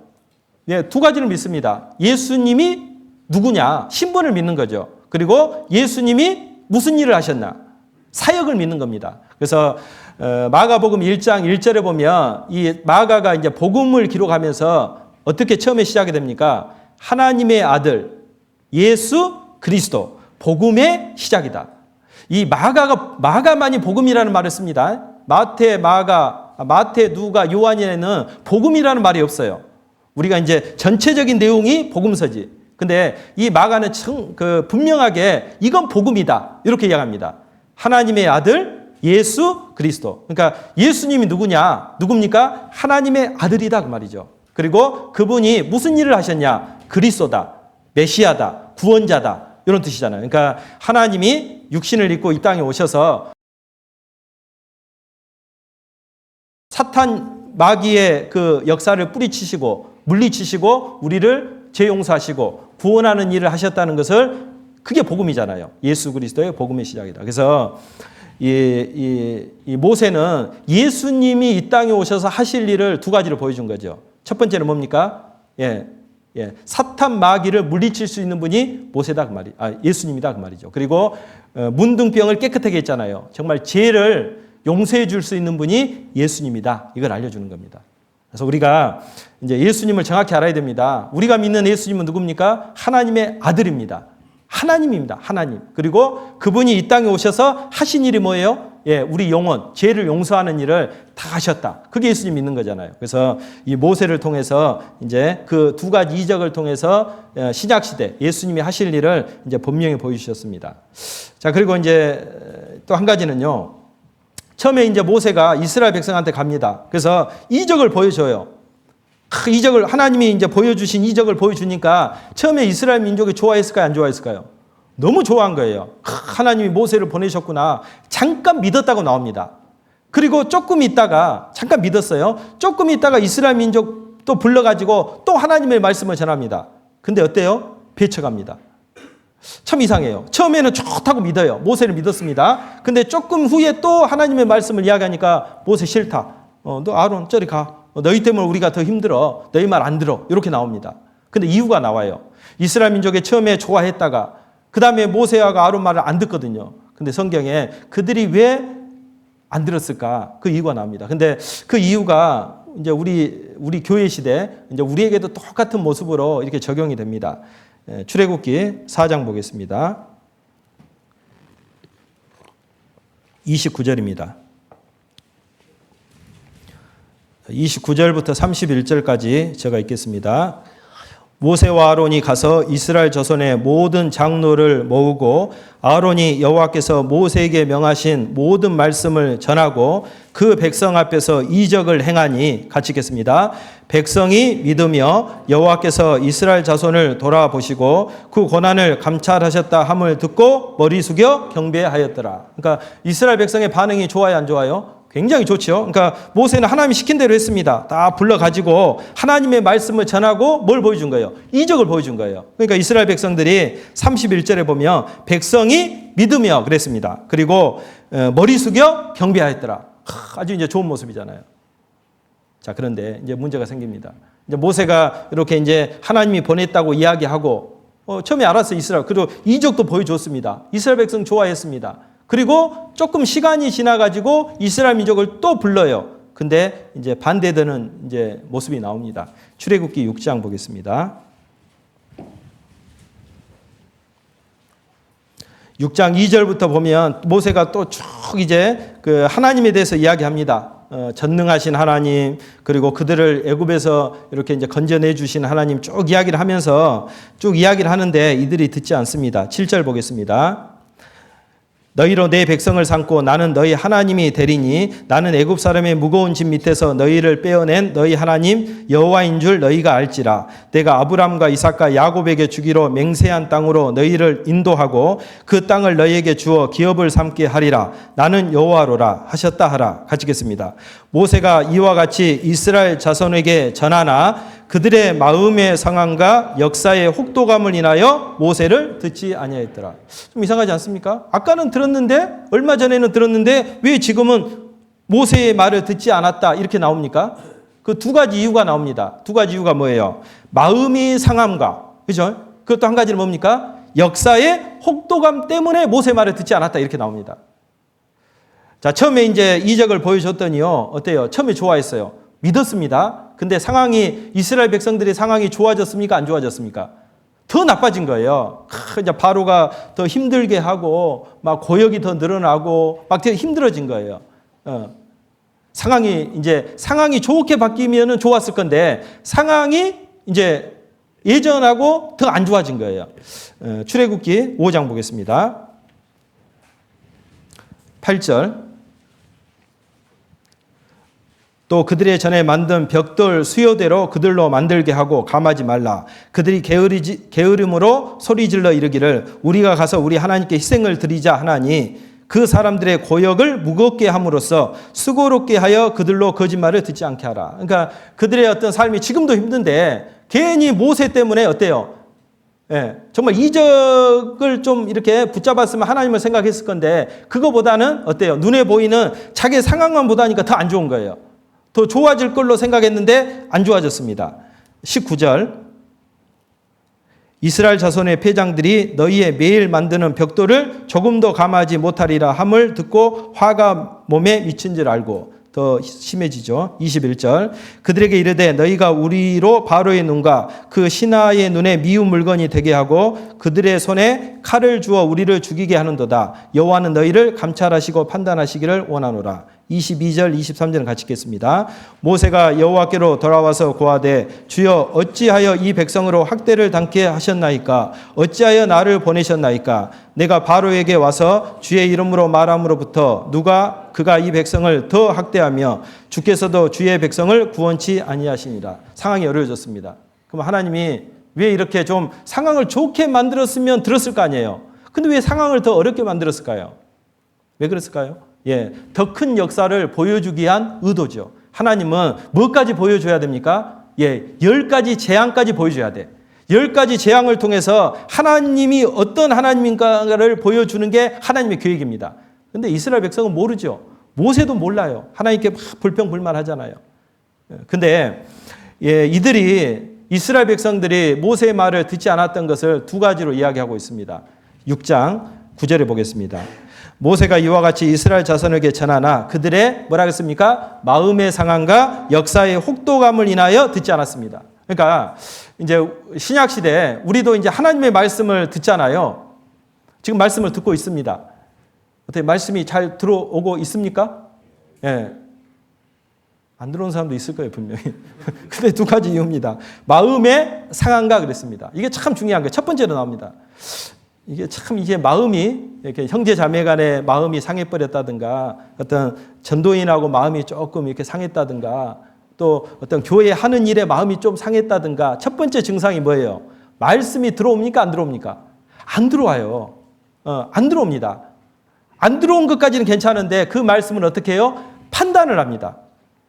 네, 두 가지를 믿습니다. 예수님이 누구냐? 신분을 믿는 거죠. 그리고 예수님이 무슨 일을 하셨나? 사역을 믿는 겁니다. 그래서 마가복음 1장 1절에 보면 이 마가가 이제 복음을 기록하면서 어떻게 처음에 시작이 됩니까? 하나님의 아들 예수 그리스도 복음의 시작이다. 이 마가만이 복음이라는 말을 씁니다. 마태, 누가, 요한에는 복음이라는 말이 없어요. 우리가 이제 전체적인 내용이 복음서지. 근데 이 마가는 분명하게 이건 복음이다. 이렇게 이야기합니다. 하나님의 아들 예수 그리스도. 그러니까 예수님이 누굽니까? 하나님의 아들이다 그 말이죠. 그리고 그분이 무슨 일을 하셨냐? 그리스도다. 메시아다. 구원자다. 이런 뜻이잖아요. 그러니까 하나님이 육신을 입고 이 땅에 오셔서 사탄 마귀의 그 역사를 뿌리치시고 물리치시고 우리를 재용서하시고 구원하는 일을 하셨다는 것을 그게 복음이잖아요. 예수 그리스도의 복음의 시작이다. 그래서 이 모세는 예수님이 이 땅에 오셔서 하실 일을 두 가지를 보여준 거죠. 첫 번째는 뭡니까? 사탄 마귀를 물리칠 수 있는 분이 모세다 그 말이, 예수님이다 그 말이죠. 그리고 문둥병을 깨끗하게 했잖아요. 정말 죄를 용서해 줄 수 있는 분이 예수님이다. 이걸 알려주는 겁니다. 그래서 우리가 이제 예수님을 정확히 알아야 됩니다. 우리가 믿는 예수님은 누굽니까? 하나님의 아들입니다. 하나님입니다. 하나님. 그리고 그분이 이 땅에 오셔서 하신 일이 뭐예요? 우리 영혼, 죄를 용서하는 일을 다 하셨다. 그게 예수님 믿는 거잖아요. 그래서 이 모세를 통해서 이제 그 두 가지 이적을 통해서 신약 시대 예수님이 하실 일을 이제 분명히 보여주셨습니다. 자, 그리고 이제 또 한 가지는요. 처음에 이제 모세가 이스라엘 백성한테 갑니다. 그래서 이적을 보여줘요. 이적을 하나님이 이제 보여주신 이적을 보여주니까 처음에 이스라엘 민족이 좋아했을까요? 안 좋아했을까요? 너무 좋아한 거예요. 하나님이 모세를 보내셨구나. 잠깐 믿었다고 나옵니다. 그리고 조금 있다가 잠깐 믿었어요. 조금 있다가 이스라엘 민족 또 불러가지고 또 하나님의 말씀을 전합니다. 근데 어때요? 배척합니다. 참 이상해요. 처음에는 좋다고 믿어요. 모세를 믿었습니다. 근데 조금 후에 또 하나님의 말씀을 이야기하니까 모세 싫다. 너 아론 저리 가. 너희 때문에 우리가 더 힘들어. 너희 말 안 들어. 이렇게 나옵니다. 근데 이유가 나와요. 이스라엘 민족이 처음에 좋아했다가 그 다음에 모세와 아론 말을 안 듣거든요. 근데 성경에 그들이 왜 안 들었을까? 그 이유가 나옵니다. 근데 그 이유가 이제 우리 교회 시대 이제 우리에게도 똑같은 모습으로 이렇게 적용이 됩니다. 출애굽기 4장 보겠습니다. 29절입니다. 29절부터 31절까지 제가 읽겠습니다. 모세와 아론이 가서 이스라엘 자손의 모든 장로를 모으고 아론이 여호와께서 모세에게 명하신 모든 말씀을 전하고 그 백성 앞에서 이적을 행하니 같이 읽겠습니다. 백성이 믿으며 여호와께서 이스라엘 자손을 돌아보시고 그 고난을 감찰하셨다 함을 듣고 머리 숙여 경배하였더라. 그러니까 이스라엘 백성의 반응이 좋아요, 안 좋아요? 굉장히 좋죠. 그러니까 모세는 하나님이 시킨 대로 했습니다. 다 불러가지고 하나님의 말씀을 전하고 뭘 보여준 거예요? 이적을 보여준 거예요. 그러니까 이스라엘 백성들이 31절에 보면 백성이 믿으며 그랬습니다. 그리고 머리 숙여 경배하였더라. 아주 이제 좋은 모습이잖아요. 자, 그런데 이제 문제가 생깁니다. 이제 모세가 이렇게 이제 하나님이 보냈다고 이야기하고 처음에 알았어요, 이스라엘. 그리고 이적도 보여줬습니다. 이스라엘 백성 좋아했습니다. 그리고 조금 시간이 지나가지고 이스라엘 민족을 또 불러요. 근데 이제 반대되는 이제 모습이 나옵니다. 출애굽기 6장 보겠습니다. 6장 2절부터 보면 모세가 또 쭉 이제 그 하나님에 대해서 이야기합니다. 전능하신 하나님, 그리고 그들을 애굽에서 이렇게 이제 건져내 주신 하나님 쭉 이야기를 하면서 쭉 이야기를 하는데 이들이 듣지 않습니다. 7절 보겠습니다. 너희로 내 백성을 삼고 나는 너희 하나님이 되리니 나는 애굽 사람의 무거운 짐 밑에서 너희를 빼어낸 너희 하나님 여호와인 줄 너희가 알지라. 내가 아브람과 이삭과 야곱에게 주기로 맹세한 땅으로 너희를 인도하고 그 땅을 너희에게 주어 기업을 삼게 하리라. 나는 여호와로라 하셨다 하라. 같이 읽겠습니다. 모세가 이와 같이 이스라엘 자손에게 전하나 그들의 마음의 상황과 역사의 혹독함을 인하여 모세를 듣지 아니하였더라. 좀 이상하지 않습니까? 아까는 들었는데, 얼마 전에는 들었는데 왜 지금은 모세의 말을 듣지 않았다 이렇게 나옵니까? 그 두 가지 이유가 나옵니다. 두 가지 이유가 뭐예요? 마음이 상함과, 그죠? 그것도 한 가지는 뭡니까? 역사의 혹독함 때문에 모세 말을 듣지 않았다 이렇게 나옵니다. 자, 처음에 이제 이적을 보여줬더니요, 어때요? 처음에 좋아했어요. 믿었습니다. 근데 상황이, 이스라엘 백성들의 상황이 좋아졌습니까? 안 좋아졌습니까? 더 나빠진 거예요. 이제 바로가 더 힘들게 하고, 막 고역이 더 늘어나고, 막 되게 힘들어진 거예요. 상황이 좋게 바뀌면은 좋았을 건데, 상황이 이제 예전하고 더 안 좋아진 거예요. 출애굽기 5장 보겠습니다. 8절. 또 그들의 전에 만든 벽돌 수요대로 그들로 만들게 하고 감하지 말라. 그들이 게으름으로 소리질러 이르기를 우리가 가서 우리 하나님께 희생을 드리자 하나니 그 사람들의 고역을 무겁게 함으로써 수고롭게 하여 그들로 거짓말을 듣지 않게 하라. 그러니까 그들의 어떤 삶이 지금도 힘든데 괜히 모세 때문에 어때요? 예, 정말 이적을 좀 이렇게 붙잡았으면 하나님을 생각했을 건데 그거보다는 어때요? 눈에 보이는 자기 상황만 보다니까 더 안 좋은 거예요. 더 좋아질 걸로 생각했는데 안 좋아졌습니다. 19절. 이스라엘 자손의 패장들이 너희의 매일 만드는 벽돌을 조금도 감하지 못하리라 함을 듣고 화가 몸에 미친 줄 알고 더 심해지죠. 21절. 그들에게 이르되 너희가 우리로 바로의 눈과 그 신하의 눈에 미운 물건이 되게 하고 그들의 손에 칼을 주어 우리를 죽이게 하는도다. 여호와는 너희를 감찰하시고 판단하시기를 원하노라. 22절, 23절은 같이 읽겠습니다. 모세가 여호와께로 돌아와서 고하되 주여 어찌하여 이 백성으로 학대를 당케 하셨나이까? 어찌하여 나를 보내셨나이까? 내가 바로에게 와서 주의 이름으로 말함으로부터 그가 이 백성을 더 학대하며 주께서도 주의 백성을 구원치 아니하시니라. 상황이 어려워졌습니다. 그럼 하나님이 왜 이렇게 좀 상황을 좋게 만들었으면 들었을 거 아니에요? 근데 왜 상황을 더 어렵게 만들었을까요? 왜 그랬을까요? 예, 더 큰 역사를 보여주기 위한 의도죠. 하나님은 뭐까지 보여줘야 됩니까? 예, 10가지 재앙까지 보여줘야 돼. 10가지 재앙을 통해서 하나님이 어떤 하나님인가를 보여주는 게 하나님의 계획입니다. 근데 이스라엘 백성은 모르죠. 모세도 몰라요. 하나님께 막 불평불만하잖아요. 근데 예, 이스라엘 백성들이 모세의 말을 듣지 않았던 것을 두 가지로 이야기하고 있습니다. 6장 9절에 보겠습니다. 모세가 이와 같이 이스라엘 자손에게 전하나 그들의 뭐라 했습니까? 마음의 상황과 역사의 혹독함을 인하여 듣지 않았습니다. 그러니까 이제 신약 시대에 우리도 이제 하나님의 말씀을 듣잖아요. 지금 말씀을 듣고 있습니다. 어떻게 말씀이 잘 들어오고 있습니까? 예. 안 들어온 사람도 있을 거예요, 분명히. 근데 두 가지 이유입니다. 마음의 상황과 그랬습니다. 이게 참 중요한 거예요. 첫 번째로 나옵니다. 이게 마음이, 이렇게 형제 자매 간의 마음이 상해버렸다든가, 어떤 전도인하고 마음이 조금 이렇게 상했다든가, 또 어떤 교회 하는 일에 마음이 좀 상했다든가, 첫 번째 증상이 뭐예요? 말씀이 들어옵니까? 안 들어옵니까? 안 들어와요. 안 들어옵니다. 안 들어온 것까지는 괜찮은데 그 말씀은 어떻게 해요? 판단을 합니다.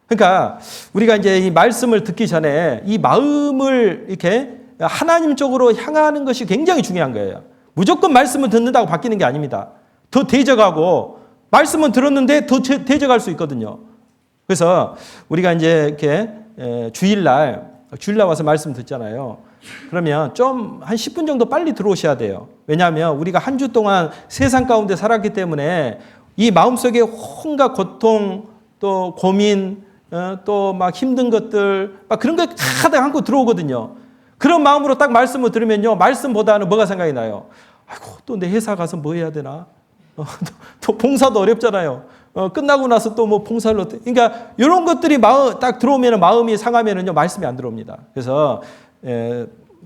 그러니까 우리가 이제 이 말씀을 듣기 전에 이 마음을 이렇게 하나님 쪽으로 향하는 것이 굉장히 중요한 거예요. 무조건 말씀을 듣는다고 바뀌는 게 아닙니다. 더 대적하고 말씀은 들었는데 더 대적할 수 있거든요. 그래서 우리가 이제 이렇게 주일날 와서 말씀 듣잖아요. 그러면 좀 한 10분 정도 빨리 들어오셔야 돼요. 왜냐하면 우리가 한 주 동안 세상 가운데 살았기 때문에 이 마음속에 온갖 고통, 또 고민, 또 막 힘든 것들, 막 그런 거 가득 안고 들어오거든요. 그런 마음으로 딱 말씀을 들으면요, 말씀보다는 뭐가 생각이 나요? 아이고, 또 내 회사 가서 뭐 해야 되나? 또 봉사도 어렵잖아요. 끝나고 나서 또 뭐 봉사를 그러니까 이런 것들이 딱 들어오면 마음이 상하면은요, 말씀이 안 들어옵니다. 그래서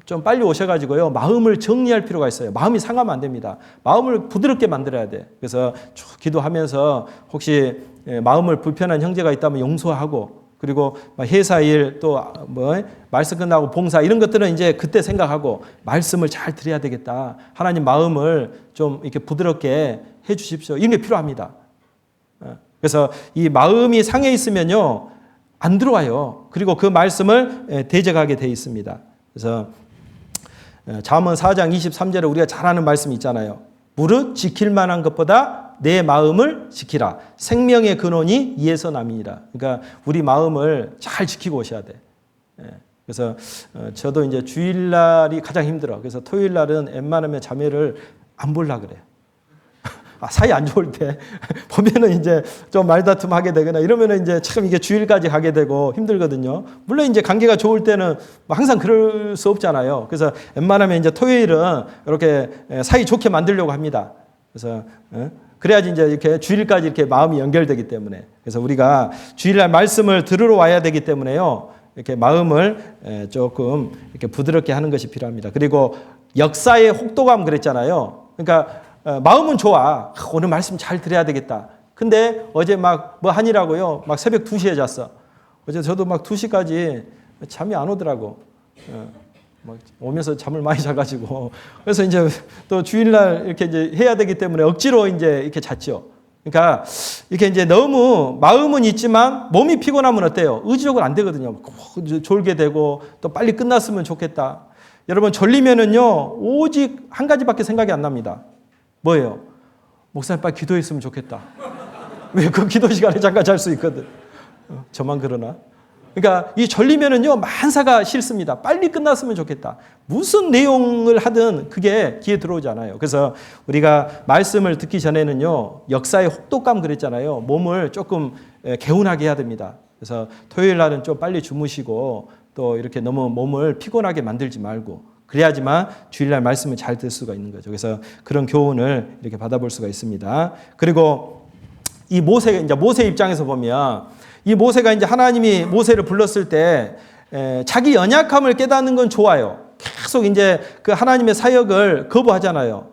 좀 빨리 오셔가지고요, 마음을 정리할 필요가 있어요. 마음이 상하면 안 됩니다. 마음을 부드럽게 만들어야 돼. 그래서 쭉 기도하면서 혹시 마음을 불편한 형제가 있다면 용서하고, 그리고 회사 일 또 뭐 말씀 끝나고 봉사 이런 것들은 이제 그때 생각하고 말씀을 잘 드려야 되겠다. 하나님 마음을 좀 이렇게 부드럽게 해 주십시오. 이런 게 필요합니다. 그래서 이 마음이 상해 있으면요, 안 들어와요. 그리고 그 말씀을 대적하게 돼 있습니다. 그래서 잠언 4장 23절에 우리가 잘 아는 말씀이 있잖아요. 무릇 지킬 만한 것보다 내 마음을 지키라. 생명의 근원이 이에서 남이니라. 그러니까 우리 마음을 잘 지키고 오셔야 돼. 그래서 저도 이제 주일날이 가장 힘들어. 그래서 토요일날은 웬만하면 자매를 안 보려고 그래요. 사이 안 좋을 때 보면은 이제 좀 말다툼 하게 되거나 이러면은 이제 참 이게 주일까지 가게 되고 힘들거든요. 물론 이제 관계가 좋을 때는 항상 그럴 수 없잖아요. 그래서 웬만하면 이제 토요일은 이렇게 사이 좋게 만들려고 합니다. 그래서 그래야지 이제 이렇게 주일까지 이렇게 마음이 연결되기 때문에. 그래서 우리가 주일날 말씀을 들으러 와야 되기 때문에요, 이렇게 마음을 조금 이렇게 부드럽게 하는 것이 필요합니다. 그리고 역사의 혹독함 그랬잖아요. 그러니까 마음은 좋아. 오늘 말씀 잘 들어야 되겠다. 근데 어제 막 뭐 하니라고요? 막 새벽 2시에 잤어. 어제 저도 막 2시까지 잠이 안 오더라고. 막 오면서 잠을 많이 자가지고. 그래서 이제 또 주일날 이렇게 이제 해야 되기 때문에 억지로 이제 이렇게 잤죠. 그러니까 이렇게 이제 너무 마음은 있지만 몸이 피곤하면 어때요? 의지적으로 안 되거든요. 졸게 되고 또 빨리 끝났으면 좋겠다. 여러분 졸리면은요, 오직 한 가지밖에 생각이 안 납니다. 뭐예요? 목사님 빨리 기도했으면 좋겠다. 왜 그 기도 시간에 잠깐 잘 수 있거든. 저만 그러나? 그러니까 이 졸리면은요, 만사가 싫습니다. 빨리 끝났으면 좋겠다. 무슨 내용을 하든 그게 귀에 들어오지 않아요. 그래서 우리가 말씀을 듣기 전에는요, 역사의 혹독감 그랬잖아요. 몸을 조금 개운하게 해야 됩니다. 그래서 토요일 날은 좀 빨리 주무시고 또 이렇게 너무 몸을 피곤하게 만들지 말고, 그래야지만 주일날 말씀을 잘 들 수가 있는 거죠. 그래서 그런 교훈을 이렇게 받아볼 수가 있습니다. 그리고 이 모세 입장에서 보면, 이 모세가 이제 하나님이 모세를 불렀을 때 자기 연약함을 깨닫는 건 좋아요. 계속 이제 그 하나님의 사역을 거부하잖아요.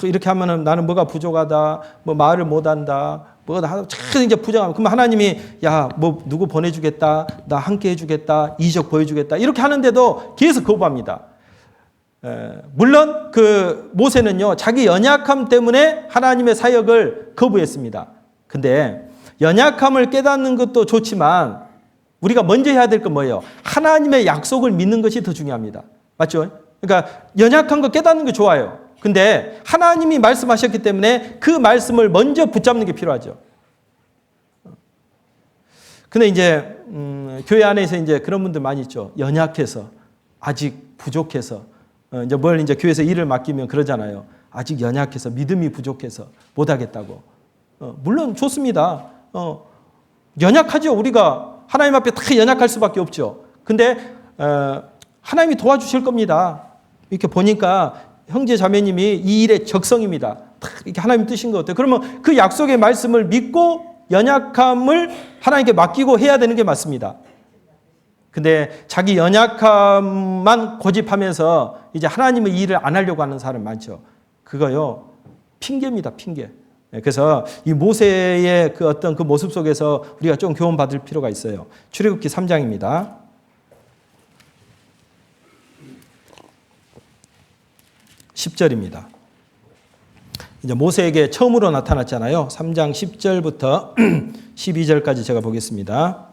이렇게 하면은 나는 뭐가 부족하다, 뭐 말을 못한다, 뭐가 참 이제 부정하면, 그러면 하나님이 야, 뭐 누구 보내주겠다, 나 함께 해주겠다, 이적 보여주겠다 이렇게 하는데도 계속 거부합니다. 물론 그 모세는요, 자기 연약함 때문에 하나님의 사역을 거부했습니다. 근데 연약함을 깨닫는 것도 좋지만 우리가 먼저 해야 될 건 뭐예요? 하나님의 약속을 믿는 것이 더 중요합니다. 맞죠? 그러니까 연약한 거 깨닫는 게 좋아요. 근데 하나님이 말씀하셨기 때문에 그 말씀을 먼저 붙잡는 게 필요하죠. 근데 이제 교회 안에서 이제 그런 분들 많이 있죠. 연약해서, 아직 부족해서, 이제 뭘 이제 교회에서 일을 맡기면 그러잖아요. 아직 연약해서, 믿음이 부족해서 못하겠다고. 물론 좋습니다. 연약하죠. 우리가 하나님 앞에 다 연약할 수밖에 없죠. 근데 하나님이 도와주실 겁니다. 이렇게 보니까 형제 자매님이 이 일의 적성입니다. 이렇게 하나님 뜻인 것 같아요. 그러면 그 약속의 말씀을 믿고 연약함을 하나님께 맡기고 해야 되는 게 맞습니다. 근데 자기 연약함만 고집하면서 이제 하나님의 일을 안 하려고 하는 사람 많죠. 그거요, 핑계입니다, 핑계. 그래서 이 모세의 그 어떤 그 모습 속에서 우리가 좀 교훈받을 필요가 있어요. 출애굽기 3장입니다. 10절입니다. 이제 모세에게 처음으로 나타났잖아요. 3장 10절부터 12절까지 제가 보겠습니다.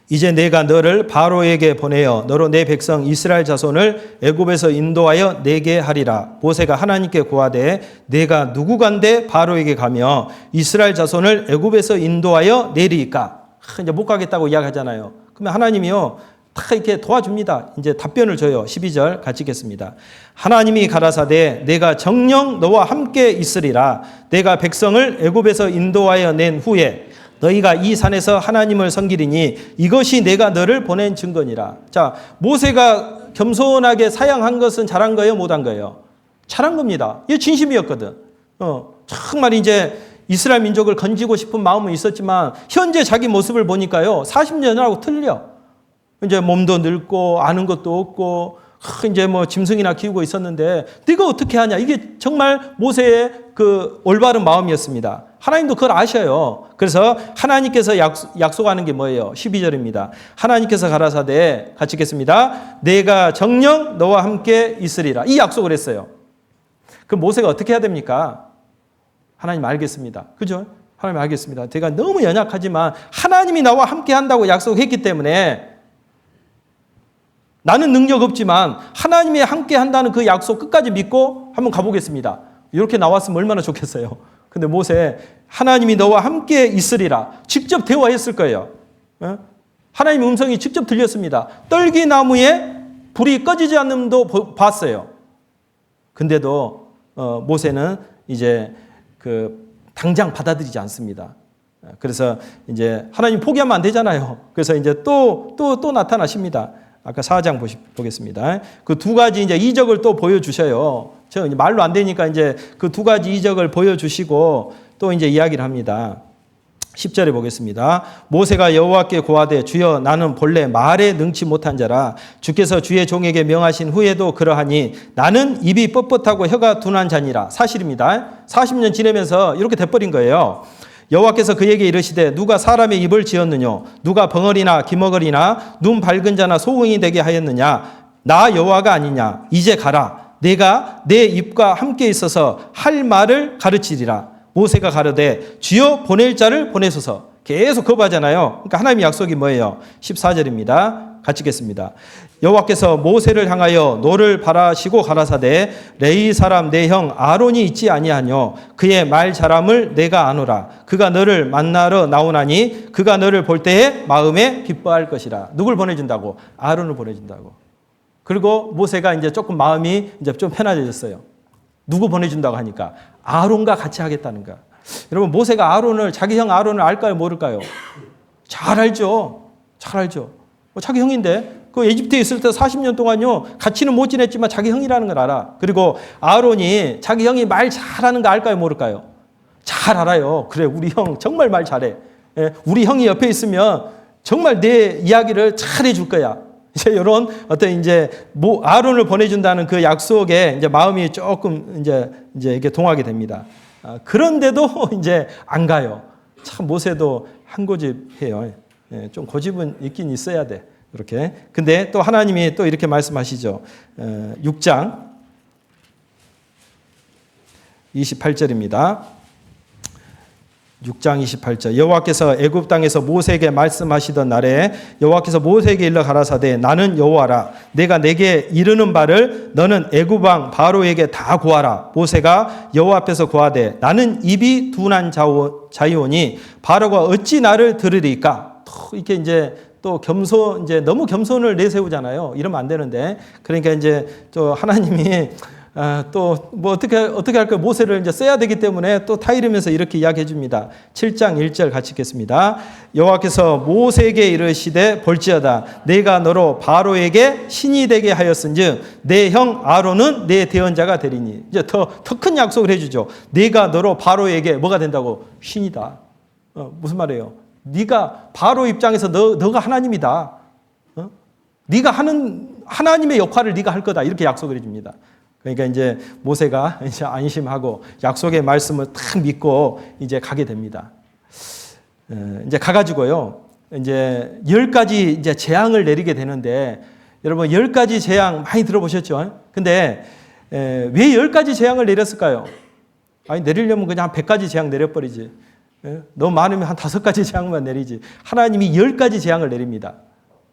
이제 내가 너를 바로에게 보내어 너로 내 백성 이스라엘 자손을 애굽에서 인도하여 내게 하리라. 모세가 하나님께 고하되 내가 누구간데 바로에게 가며 이스라엘 자손을 애굽에서 인도하여 내리까? 이제 못 가겠다고 이야기하잖아요. 그러면 하나님이요, 다 이렇게 도와줍니다. 이제 답변을 줘요. 12절 같이 읽겠습니다. 하나님이 가라사대 내가 정녕 너와 함께 있으리라. 내가 백성을 애굽에서 인도하여 낸 후에 너희가 이 산에서 하나님을 섬기리니 이것이 내가 너를 보낸 증거니라. 자, 모세가 겸손하게 사양한 것은 잘한 거예요, 못한 거예요? 잘한 겁니다. 이게 진심이었거든. 정말 이제 이스라엘 민족을 건지고 싶은 마음은 있었지만 현재 자기 모습을 보니까요, 40년하고 틀려. 이제 몸도 늙고 아는 것도 없고 이제 뭐 짐승이나 키우고 있었는데 네가 어떻게 하냐. 이게 정말 모세의 그 올바른 마음이었습니다. 하나님도 그걸 아셔요. 그래서 하나님께서 약속하는 게 뭐예요? 12절입니다. 하나님께서 가라사대 같이 읽겠습니다. 내가 정녕 너와 함께 있으리라. 이 약속을 했어요. 그럼 모세가 어떻게 해야 됩니까? 하나님 알겠습니다. 그죠? 하나님 알겠습니다. 제가 너무 연약하지만 하나님이 나와 함께 한다고 약속했기 때문에 나는 능력 없지만 하나님이 함께 한다는 그 약속 끝까지 믿고 한번 가보겠습니다. 이렇게 나왔으면 얼마나 좋겠어요. 근데 모세, 하나님이 너와 함께 있으리라. 직접 대화했을 거예요. 하나님의 음성이 직접 들렸습니다. 떨기나무에 불이 꺼지지 않는 도 봤어요. 근데도 모세는 이제 당장 받아들이지 않습니다. 그래서 이제 하나님 포기하면 안 되잖아요. 그래서 이제 또 나타나십니다. 아까 4장 보겠습니다. 그 두 가지 이제 이적을 또 보여주셔요. 저 말로 안 되니까 이제 그 두 가지 이적을 보여주시고 또 이제 이야기를 합니다. 10절에 보겠습니다. 모세가 여호와께 고하되 주여 나는 본래 말에 능치 못한 자라 주께서 주의 종에게 명하신 후에도 그러하니 나는 입이 뻣뻣하고 혀가 둔한 자니라. 사실입니다. 40년 지내면서 이렇게 돼버린 거예요. 여호와께서 그에게 이르시되 누가 사람의 입을 지었느냐 누가 벙어리나 기머거리나 눈 밝은 자나 소흥이 되게 하였느냐 나 여호와가 아니냐 이제 가라 내가 내 입과 함께 있어서 할 말을 가르치리라. 모세가 가로되 주여 보낼 자를 보내소서. 계속 거부하잖아요. 그러니까 하나님의 약속이 뭐예요? 14절입니다. 같이 읽겠습니다. 여호와께서 모세를 향하여 노를 바라시고 가라사대 레위 사람 내 형 아론이 있지 아니하뇨 그의 말 잘함을 내가 아노라. 그가 너를 만나러 나오나니 그가 너를 볼 때에 마음에 기뻐할 것이라. 누굴 보내준다고? 아론을 보내준다고. 그리고 모세가 이제 조금 마음이 이제 좀 편해졌어요. 누구 보내준다고 하니까 아론과 같이 하겠다는 거야. 여러분 모세가 아론을 자기 형 아론을 알까요 모를까요? 잘 알죠. 잘 알죠. 자기 형인데 그 이집트에 있을 때 40년 동안요 같이는 못 지냈지만 자기 형이라는 걸 알아. 그리고 아론이 자기 형이 말 잘하는 거 알까요 모를까요? 잘 알아요. 그래 우리 형 정말 말 잘해. 우리 형이 옆에 있으면 정말 내 이야기를 잘 해줄 거야. 이제 이런 어떤 이제 아론을 보내준다는 그 약속에 이제 마음이 조금 이제 이렇게 동하게 됩니다. 그런데도 이제 안 가요. 참 모세도 한 고집해요. 좀 고집은 있긴 있어야 돼. 이렇게. 근데 또 하나님이 또 이렇게 말씀하시죠. 6장 28절입니다. 6장 28절 여호와께서 애굽 땅에서 모세에게 말씀하시던 날에 여호와께서 모세에게 일러 가라사대 나는 여호와라 내가 내게 이르는 바를 너는 애굽 왕 바로에게 다 고하라. 모세가 여호와 앞에서 고하되 나는 입이 둔한 자이오니 바로가 어찌 나를 들으리까. 이렇게 이제 또 이제 너무 겸손을 내세우잖아요. 이러면 안 되는데 그러니까 이제 또 하나님이 또 뭐 어떻게 할까요? 모세를 이제 써야 되기 때문에 또 타이르면서 이렇게 이야기해 줍니다. 7장 1절 같이 읽겠습니다. 여호와께서 모세에게 이르시되 볼지어다 내가 너로 바로에게 신이 되게 하였은즉 내 형 아론은 내 대언자가 되리니. 이제 더 큰 약속을 해주죠. 내가 너로 바로에게 뭐가 된다고? 신이다. 무슨 말이에요? 네가 바로 입장에서 너가 하나님이다. 네가 하는 하나님의 역할을 네가 할 거다. 이렇게 약속을 해줍니다. 그러니까 이제 모세가 이제 안심하고 약속의 말씀을 딱 믿고 이제 가게 됩니다. 이제 가가지고요. 이제 10가지 이제 재앙을 내리게 되는데 여러분 10가지 재앙 많이 들어보셨죠? 근데 왜 10가지 재앙을 내렸을까요? 아니 내리려면 그냥 한 100가지 재앙 내려버리지. 너무 많으면 한 5가지 재앙만 내리지. 하나님이 10가지 재앙을 내립니다.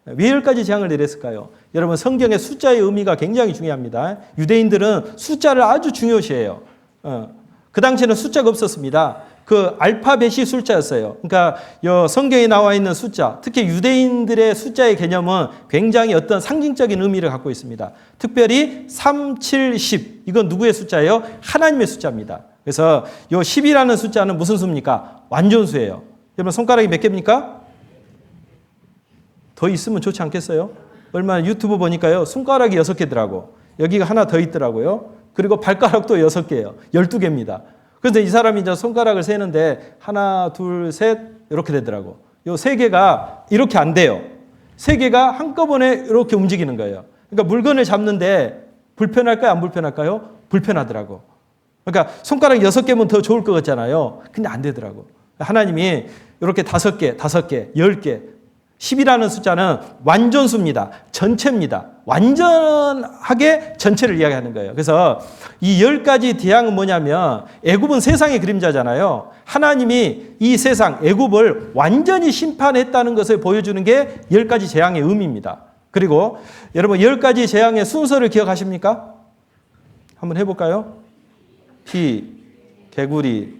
왜 10가지 재앙을 내렸을까요? 여러분 성경의 숫자의 의미가 굉장히 중요합니다. 유대인들은 숫자를 아주 중요시해요. 그 당시에는 숫자가 없었습니다. 그 알파벳이 숫자였어요. 그러니까 성경에 나와 있는 숫자, 특히 유대인들의 숫자의 개념은 굉장히 어떤 상징적인 의미를 갖고 있습니다. 특별히 3, 7, 10 이건 누구의 숫자예요? 하나님의 숫자입니다. 그래서 이 10이라는 숫자는 무슨 수입니까? 완전수예요. 여러분 손가락이 몇 개입니까? 더 있으면 좋지 않겠어요? 얼마나 유튜브 보니까요. 손가락이 6개더라고. 여기가 하나 더 있더라고요. 그리고 발가락도 6개예요. 12개입니다. 그런데 이 사람이 이제 손가락을 세는데 하나, 둘, 셋 이렇게 되더라고. 요 3개가 이렇게 안 돼요. 3개가 한꺼번에 이렇게 움직이는 거예요. 그러니까 물건을 잡는데 불편할까요? 안 불편할까요? 불편하더라고. 그러니까 손가락 6개면 더 좋을 것 같잖아요. 근데 안 되더라고. 하나님이 이렇게 5개, 10개, 10이라는 숫자는 완전수입니다. 전체입니다. 완전하게 전체를 이야기하는 거예요. 그래서 이 10가지 대항은 뭐냐면 애굽은 세상의 그림자잖아요. 하나님이 이 세상, 애굽을 완전히 심판했다는 것을 보여주는 게 10가지 재앙의 의미입니다. 그리고 여러분 10가지 재앙의 순서를 기억하십니까? 한번 해볼까요? 피, 개구리,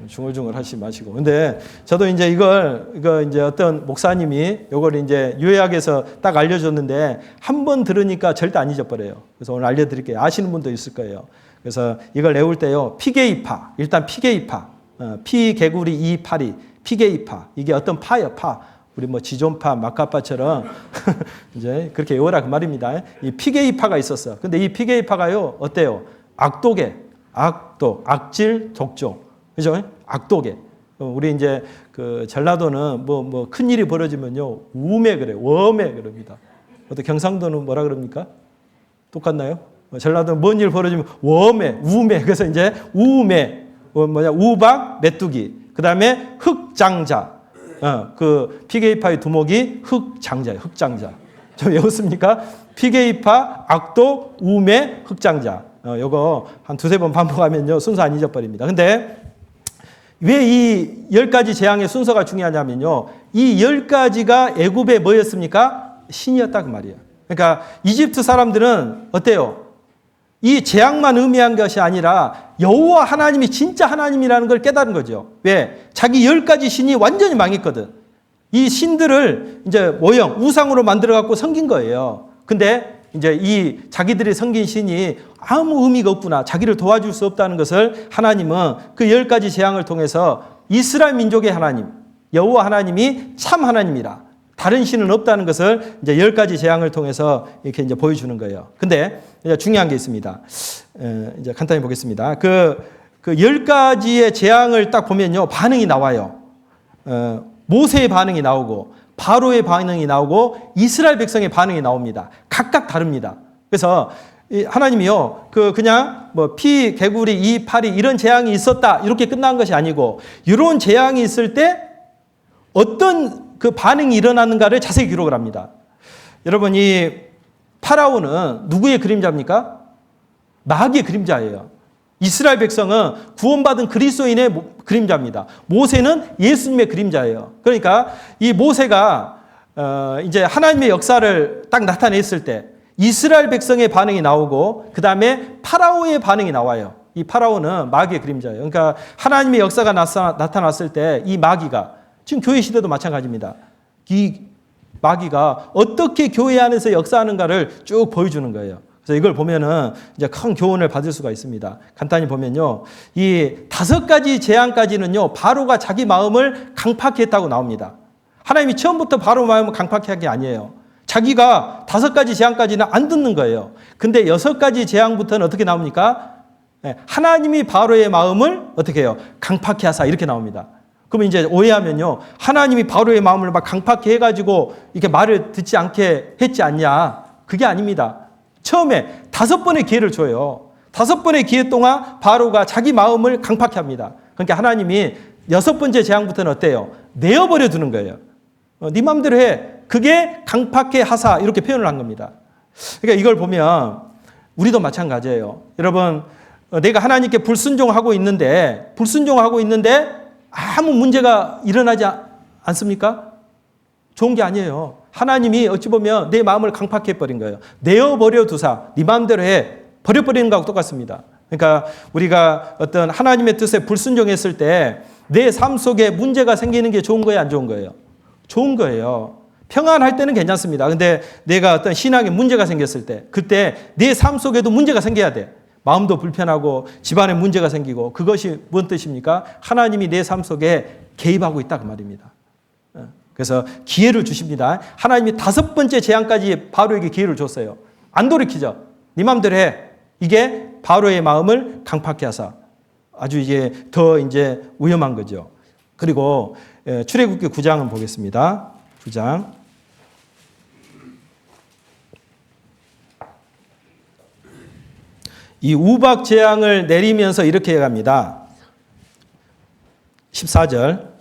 중얼중얼 하지 마시고. 근데 저도 이제 이거 이제 어떤 목사님이 이걸 이제 요약해서 딱 알려줬는데 한 번 들으니까 절대 안 잊어버려요. 그래서 오늘 알려드릴게요. 아시는 분도 있을 거예요. 그래서 이걸 외울 때요. 피게이파. 일단 피게이파. 피, 개구리, 이, 파리. 피게이파. 이게 어떤 파예요, 파. 우리 뭐 지존파, 마카파처럼 이제 그렇게 외우라 그 말입니다. 이 피게이파가 있었어. 근데 이 피게이파가요, 어때요? 악독에, 악독, 악질, 독종. 그죠? 악독에. 우리 이제 그 전라도는 뭐 큰 일이 벌어지면요, 우매 그래요. 웜에 그럽니다. 또 경상도는 뭐라 그럽니까? 똑같나요? 전라도는 뭔 일 벌어지면 웜에, 우매. 그래서 이제 우매, 우박, 메뚜기. 그 다음에 흑장자. 그 피게이파의 두목이 흑장자예요. 흑장자. 좀 외웠습니까? 피게이파, 악독, 우매, 흑장자. 요거 한 2-3번 반복하면요, 순서 안 잊어버립니다. 근데 왜 이 10가지 재앙의 순서가 중요하냐면요, 이 10가지가 애굽의 뭐였습니까? 신이었다 그 말이에요. 그러니까 이집트 사람들은 어때요? 이 재앙만 의미한 것이 아니라 여호와 하나님이 진짜 하나님이라는 걸 깨달은 거죠. 왜? 자기 10가지 신이 완전히 망했거든. 이 신들을 이제 모형, 우상으로 만들어 갖고 섬긴 거예요. 근데 이제 이 자기들이 섬긴 신이 아무 의미가 없구나, 자기를 도와줄 수 없다는 것을 하나님은 그 10가지 재앙을 통해서 이스라엘 민족의 하나님, 여호와 하나님이 참 하나님이라, 다른 신은 없다는 것을 이제 10가지 재앙을 통해서 이렇게 이제 보여주는 거예요. 근데 이제 중요한 게 있습니다. 이제 간단히 보겠습니다. 그 10가지의 재앙을 딱 보면요, 반응이 나와요. 모세의 반응이 나오고, 바로의 반응이 나오고, 이스라엘 백성의 반응이 나옵니다. 각각 다릅니다. 그래서 하나님이요, 그냥 뭐 피, 개구리, 이, 파리 이런 재앙이 있었다 이렇게 끝난 것이 아니고, 이런 재앙이 있을 때 어떤 그 반응이 일어나는가를 자세히 기록을 합니다. 여러분, 이 파라오는 누구의 그림자입니까? 마귀의 그림자예요. 이스라엘 백성은 구원받은 그리스도인의 그림자입니다. 모세는 예수님의 그림자예요. 그러니까 이 모세가 이제 하나님의 역사를 딱 나타냈을 때 이스라엘 백성의 반응이 나오고, 그 다음에 파라오의 반응이 나와요. 이 파라오는 마귀의 그림자예요. 그러니까 하나님의 역사가 나타났을 때 이 마귀가, 지금 교회 시대도 마찬가지입니다. 이 마귀가 어떻게 교회 안에서 역사하는가를 쭉 보여주는 거예요. 그래서 이걸 보면은 이제 큰 교훈을 받을 수가 있습니다. 간단히 보면요, 이 5가지 재앙까지는요, 바로가 자기 마음을 강팍히 했다고 나옵니다. 하나님이 처음부터 바로 마음을 강팍히 한 게 아니에요. 자기가 5가지 재앙까지는 안 듣는 거예요. 근데 6가지 재앙부터는 어떻게 나옵니까? 하나님이 바로의 마음을 어떻게 해요? 강팍히 하사, 이렇게 나옵니다. 그러면 이제 오해하면요, 하나님이 바로의 마음을 막 강팍히 해가지고 이렇게 말을 듣지 않게 했지 않냐? 그게 아닙니다. 처음에 5번의 기회를 줘요. 5번의 기회 동안 바로가 자기 마음을 강팍히 합니다. 그러니까 하나님이 6번째 재앙부터는 어때요? 내어버려 두는 거예요. 네 마음대로 해. 그게 강팍히 하사, 이렇게 표현을 한 겁니다. 그러니까 이걸 보면 우리도 마찬가지예요. 여러분, 내가 하나님께 불순종하고 있는데 아무 문제가 일어나지 않습니까? 좋은 게 아니에요. 하나님이 어찌 보면 내 마음을 강팍히 해버린 거예요. 내어버려 두사, 네 마음대로 해. 버려버리는 거하고 똑같습니다. 그러니까 우리가 어떤 하나님의 뜻에 불순종했을 때 내 삶 속에 문제가 생기는 게 좋은 거예요, 안 좋은 거예요? 좋은 거예요. 평안할 때는 괜찮습니다. 근데 내가 어떤 신앙에 문제가 생겼을 때, 그때 내 삶 속에도 문제가 생겨야 돼. 마음도 불편하고 집안에 문제가 생기고, 그것이 뭔 뜻입니까? 하나님이 내 삶 속에 개입하고 있다 그 말입니다. 그래서 기회를 주십니다. 하나님이 5번째 재앙까지 바로에게 기회를 줬어요. 안 돌이키죠. 네 마음대로 해. 이게 바로의 마음을 강팍히 하사. 아주 이제 더 이제 위험한 거죠. 그리고 출애굽기 9장은 보겠습니다. 9장. 이 우박 재앙을 내리면서 이렇게 해갑니다. 14절.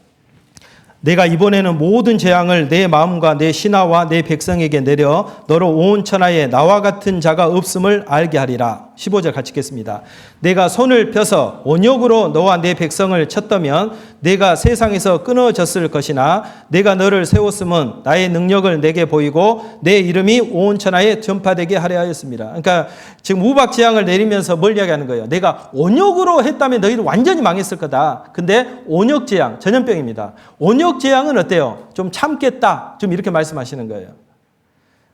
내가 이번에는 모든 재앙을 내 마음과 내 신하와 내 백성에게 내려 너로 온 천하에 나와 같은 자가 없음을 알게 하리라. 15절 같이 읽겠습니다. 내가 손을 펴서 온욕으로 너와 내 백성을 쳤다면 내가 세상에서 끊어졌을 것이나 내가 너를 세웠음은 나의 능력을 내게 보이고 내 이름이 온 천하에 전파되게 하려 하였습니다. 그러니까 지금 우박 재앙을 내리면서 뭘 이야기하는 거예요? 내가 온욕으로 했다면 너희는 완전히 망했을 거다. 근데 온욕 재앙, 전염병입니다. 온욕 재앙은 어때요? 좀 참겠다. 좀 이렇게 말씀하시는 거예요.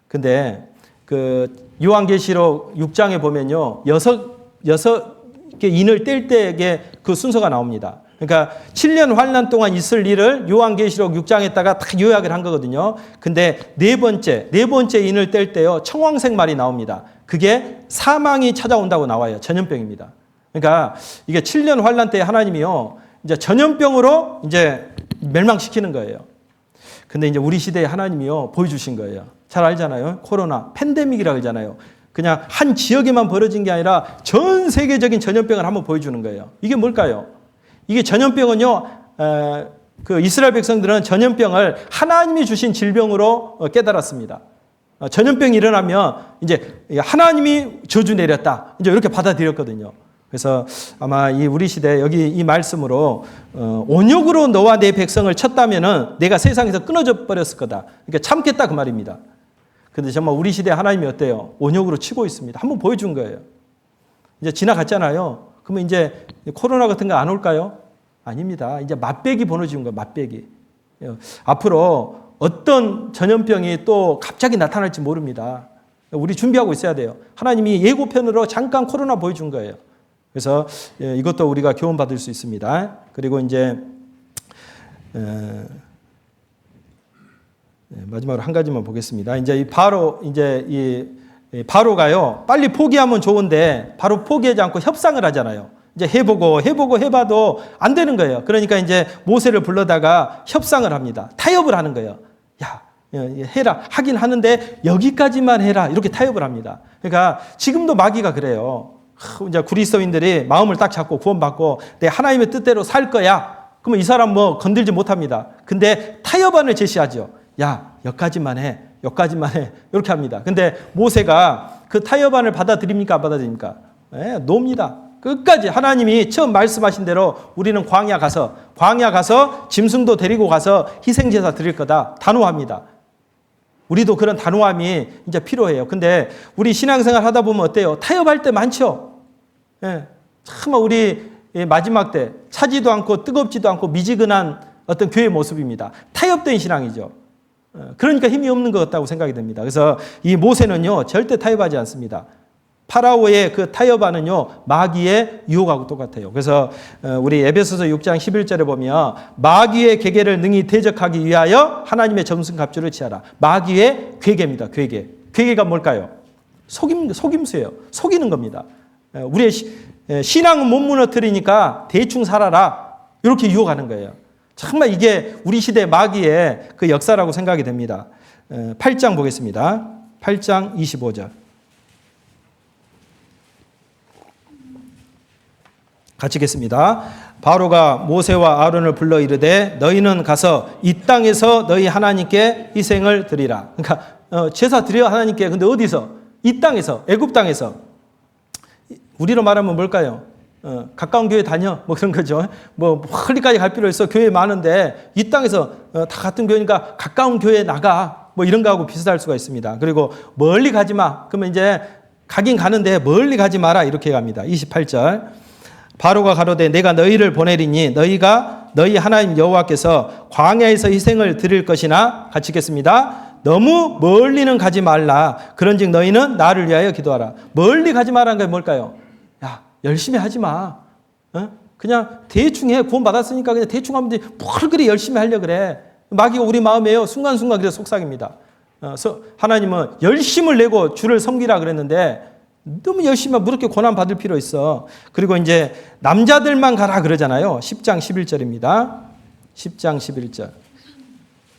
근데 그 요한계시록 6장에 보면요. 여섯 개 인을 뗄 때에 그 순서가 나옵니다. 그러니까 7년 환난 동안 있을 일을 요한계시록 6장에다가 다 요약을 한 거거든요. 근데 네 번째 인을 뗄 때요. 청황색 말이 나옵니다. 그게 사망이 찾아온다고 나와요. 전염병입니다. 그러니까 이게 7년 환난 때 하나님이요. 이제 전염병으로 이제 멸망시키는 거예요. 근데 이제 우리 시대에 하나님이요. 보여주신 거예요. 잘 알잖아요. 코로나, 팬데믹이라고 하잖아요. 그냥 한 지역에만 벌어진 게 아니라 전 세계적인 전염병을 한번 보여주는 거예요. 이게 뭘까요? 이게 전염병은요, 그 이스라엘 백성들은 전염병을 하나님이 주신 질병으로 깨달았습니다. 전염병이 일어나면 이제 하나님이 저주 내렸다. 이제 이렇게 받아들였거든요. 그래서 아마 이 우리 시대 여기 이 말씀으로 온욕으로 너와 내 백성을 쳤다면은 내가 세상에서 끊어져 버렸을 거다. 그러니까 참겠다 그 말입니다. 근데 정말 우리 시대 하나님이 어때요? 온욕으로 치고 있습니다. 한번 보여준 거예요. 이제 지나갔잖아요. 그러면 이제 코로나 같은 거 안 올까요? 아닙니다. 이제 맛배기 보내준 거예요. 맛배기. 앞으로 어떤 전염병이 또 갑자기 나타날지 모릅니다. 우리 준비하고 있어야 돼요. 하나님이 예고편으로 잠깐 코로나 보여준 거예요. 그래서 이것도 우리가 교훈 받을 수 있습니다. 그리고 이제 마지막으로 한 가지만 보겠습니다. 이제 이 바로가요. 빨리 포기하면 좋은데 바로 포기하지 않고 협상을 하잖아요. 이제 해봐도 안 되는 거예요. 그러니까 이제 모세를 불러다가 협상을 합니다. 타협을 하는 거예요. 야, 해라. 하긴 하는데 여기까지만 해라. 이렇게 타협을 합니다. 그러니까 지금도 마귀가 그래요. 이제 그리스도인들이 마음을 딱 잡고 구원받고 내 하나님의 뜻대로 살 거야. 그러면 이 사람 뭐 건들지 못합니다. 근데 타협안을 제시하죠. 야, 여기까지만 해. 이렇게 합니다. 근데 모세가 그 타협안을 받아들입니까? 안 받아들입니까? 놉니다. 끝까지 하나님이 처음 말씀하신 대로 우리는 광야 가서 짐승도 데리고 가서 희생제사 드릴 거다. 단호합니다. 우리도 그런 단호함이 이제 필요해요. 근데 우리 신앙생활 하다 보면 어때요? 타협할 때 많죠? 참 우리 마지막 때 차지도 않고 뜨겁지도 않고 미지근한 어떤 교회 모습입니다. 타협된 신앙이죠. 그러니까 힘이 없는 것 같다고 생각이 됩니다. 그래서 이 모세는요, 절대 타협하지 않습니다. 파라오의 그 타협안은요, 마귀의 유혹하고 똑같아요. 그래서 우리 에베소서 6장 11절에 보면 마귀의 계계를 능히 대적하기 위하여 하나님의 전승갑주를 취하라. 마귀의 괴계입니다. 괴계가 뭘까요? 속임수예요. 속이는 겁니다. 우리의 신앙은 못 무너뜨리니까 대충 살아라. 이렇게 유혹하는 거예요. 정말 이게 우리 시대 마귀의 그 역사라고 생각이 됩니다. 8장 보겠습니다. 8장 25절. 같이 읽겠습니다. 바로가 모세와 아론을 불러 이르되 너희는 가서 이 땅에서 너희 하나님께 희생을 드리라. 그러니까 제사 드려 하나님께. 근데 어디서? 이 땅에서, 애굽 땅에서. 우리로 말하면 뭘까요? 가까운 교회 다녀 뭐 그런 거죠. 뭐 멀리까지 갈 필요 있어. 교회 많은데 이 땅에서 다 같은 교회니까 가까운 교회 나가. 뭐 이런 거하고 비슷할 수가 있습니다. 그리고 멀리 가지 마. 그러면 이제 가긴 가는데 멀리 가지 마라. 이렇게 갑니다. 28절. 바로가 가로되 내가 너희를 보내리니 너희가 너희 하나님 여호와께서 광야에서 희생을 드릴 것이나 같이 읽겠습니다. 너무 멀리는 가지 말라. 그런즉 너희는 나를 위하여 기도하라. 멀리 가지 말라는 게 뭘까요? 야, 열심히 하지 마. 그냥 대충 해. 구원 받았으니까 그냥 대충 하면 돼. 뭘 그리 열심히 하려 그래. 마귀가 우리 마음에요. 순간순간 그래서 속삭입니다. 하나님은 열심을 내고 주를 섬기라 그랬는데 너무 열심히 하면 그렇게 고난 받을 필요 있어. 그리고 이제 남자들만 가라 그러잖아요. 10장 11절입니다. 10장 11절.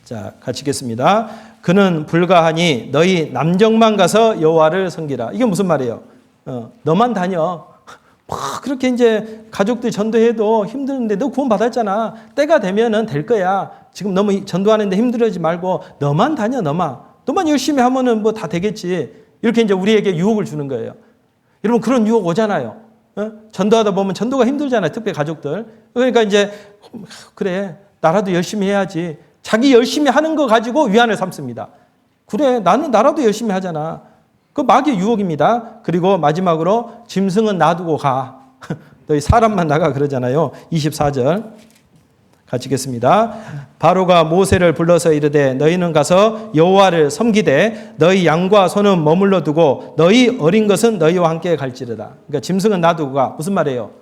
자, 같이 읽겠습니다. 그는 불가하니 너희 남정만 가서 여호와를 섬기라. 이게 무슨 말이에요? 너만 다녀. 막 그렇게 이제 가족들 전도해도 힘드는데 너 구원 받았잖아. 때가 되면은 될 거야. 지금 너무 전도하는데 힘들어하지 말고 너만 다녀, 너만 열심히 하면은 뭐 다 되겠지. 이렇게 이제 우리에게 유혹을 주는 거예요. 여러분 그런 유혹 오잖아요. 전도하다 보면 전도가 힘들잖아요. 특히 가족들. 그러니까 이제 그래 나라도 열심히 해야지. 자기 열심히 하는 거 가지고 위안을 삼습니다. 그래 나라도 열심히 하잖아. 그 마귀의 유혹입니다. 그리고 마지막으로 짐승은 놔두고 가. 너희 사람만 나가 그러잖아요. 24절 같이 읽겠습니다. 바로가 모세를 불러서 이르되 너희는 가서 여호와를 섬기되 너희 양과 소는 머물러 두고 너희 어린 것은 너희와 함께 갈지르다. 그러니까 짐승은 놔두고 가. 무슨 말이에요?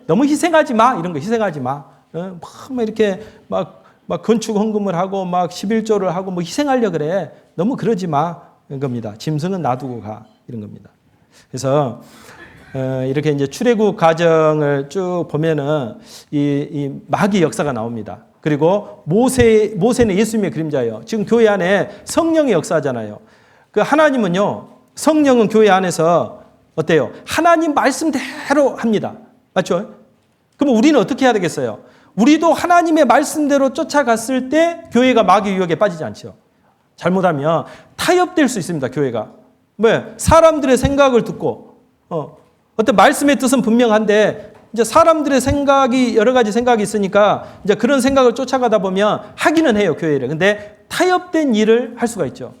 너무 희생하지 마. 이런 거 희생하지 마. 막 이렇게 막 건축 헌금을 하고 막 11조를 하고 뭐 희생하려 그래. 너무 그러지 마. 이런 겁니다. 짐승은 놔두고 가. 이런 겁니다. 그래서 이렇게 이제 출애굽 과정을 쭉 보면은 이 마귀 역사가 나옵니다. 그리고 모세는 예수님의 그림자예요. 지금 교회 안에 성령의 역사잖아요. 그 하나님은요, 성령은 교회 안에서 어때요? 하나님 말씀대로 합니다. 맞죠? 그럼 우리는 어떻게 해야 되겠어요? 우리도 하나님의 말씀대로 쫓아갔을 때 교회가 마귀 유혹에 빠지지 않죠. 잘못하면 타협될 수 있습니다. 교회가. 왜? 사람들의 생각을 듣고 어떤 말씀의 뜻은 분명한데 이제 사람들의 생각이 여러 가지 생각이 있으니까 이제 그런 생각을 쫓아가다 보면 하기는 해요. 교회를. 근데 타협된 일을 할 수가 있죠.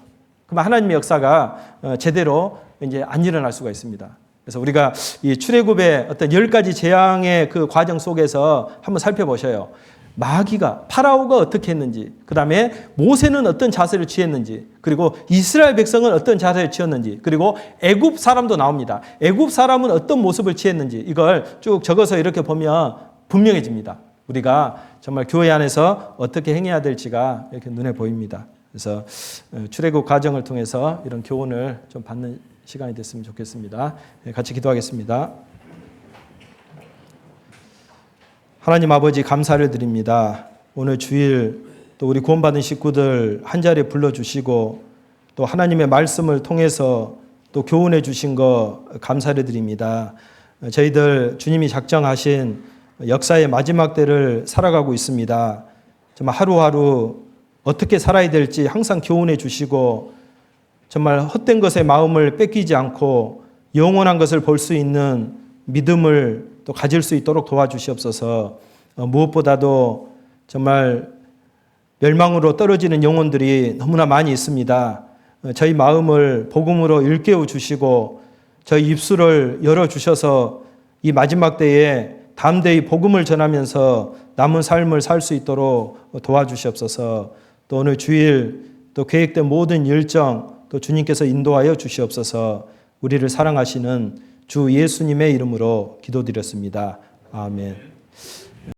그러면 하나님의 역사가 제대로 이제 안 일어날 수가 있습니다. 그래서 우리가 이 출애굽의 어떤 10가지 재앙의 그 과정 속에서 한번 살펴보셔요. 마귀가 파라오가 어떻게 했는지, 그 다음에 모세는 어떤 자세를 취했는지, 그리고 이스라엘 백성은 어떤 자세를 취했는지, 그리고 애굽 사람도 나옵니다. 애굽 사람은 어떤 모습을 취했는지 이걸 쭉 적어서 이렇게 보면 분명해집니다. 우리가 정말 교회 안에서 어떻게 행해야 될지가 이렇게 눈에 보입니다. 그래서 출애굽 과정을 통해서 이런 교훈을 좀 받는 시간이 됐으면 좋겠습니다. 같이 기도하겠습니다. 하나님 아버지 감사를 드립니다. 오늘 주일 또 우리 구원받은 식구들 한자리에 불러주시고 또 하나님의 말씀을 통해서 또 교훈해 주신 거 감사를 드립니다. 저희들 주님이 작정하신 역사의 마지막 때를 살아가고 있습니다. 정말 하루하루 어떻게 살아야 될지 항상 교훈해 주시고 정말 헛된 것에 마음을 뺏기지 않고 영원한 것을 볼 수 있는 믿음을 또 가질 수 있도록 도와주시옵소서. 무엇보다도 정말 멸망으로 떨어지는 영혼들이 너무나 많이 있습니다. 저희 마음을 복음으로 일깨워 주시고 저희 입술을 열어주셔서 이 마지막 때에 담대히 복음을 전하면서 남은 삶을 살 수 있도록 도와주시옵소서. 또 오늘 주일 또 계획된 모든 일정 또 주님께서 인도하여 주시옵소서. 우리를 사랑하시는 주 예수님의 이름으로 기도드렸습니다. 아멘.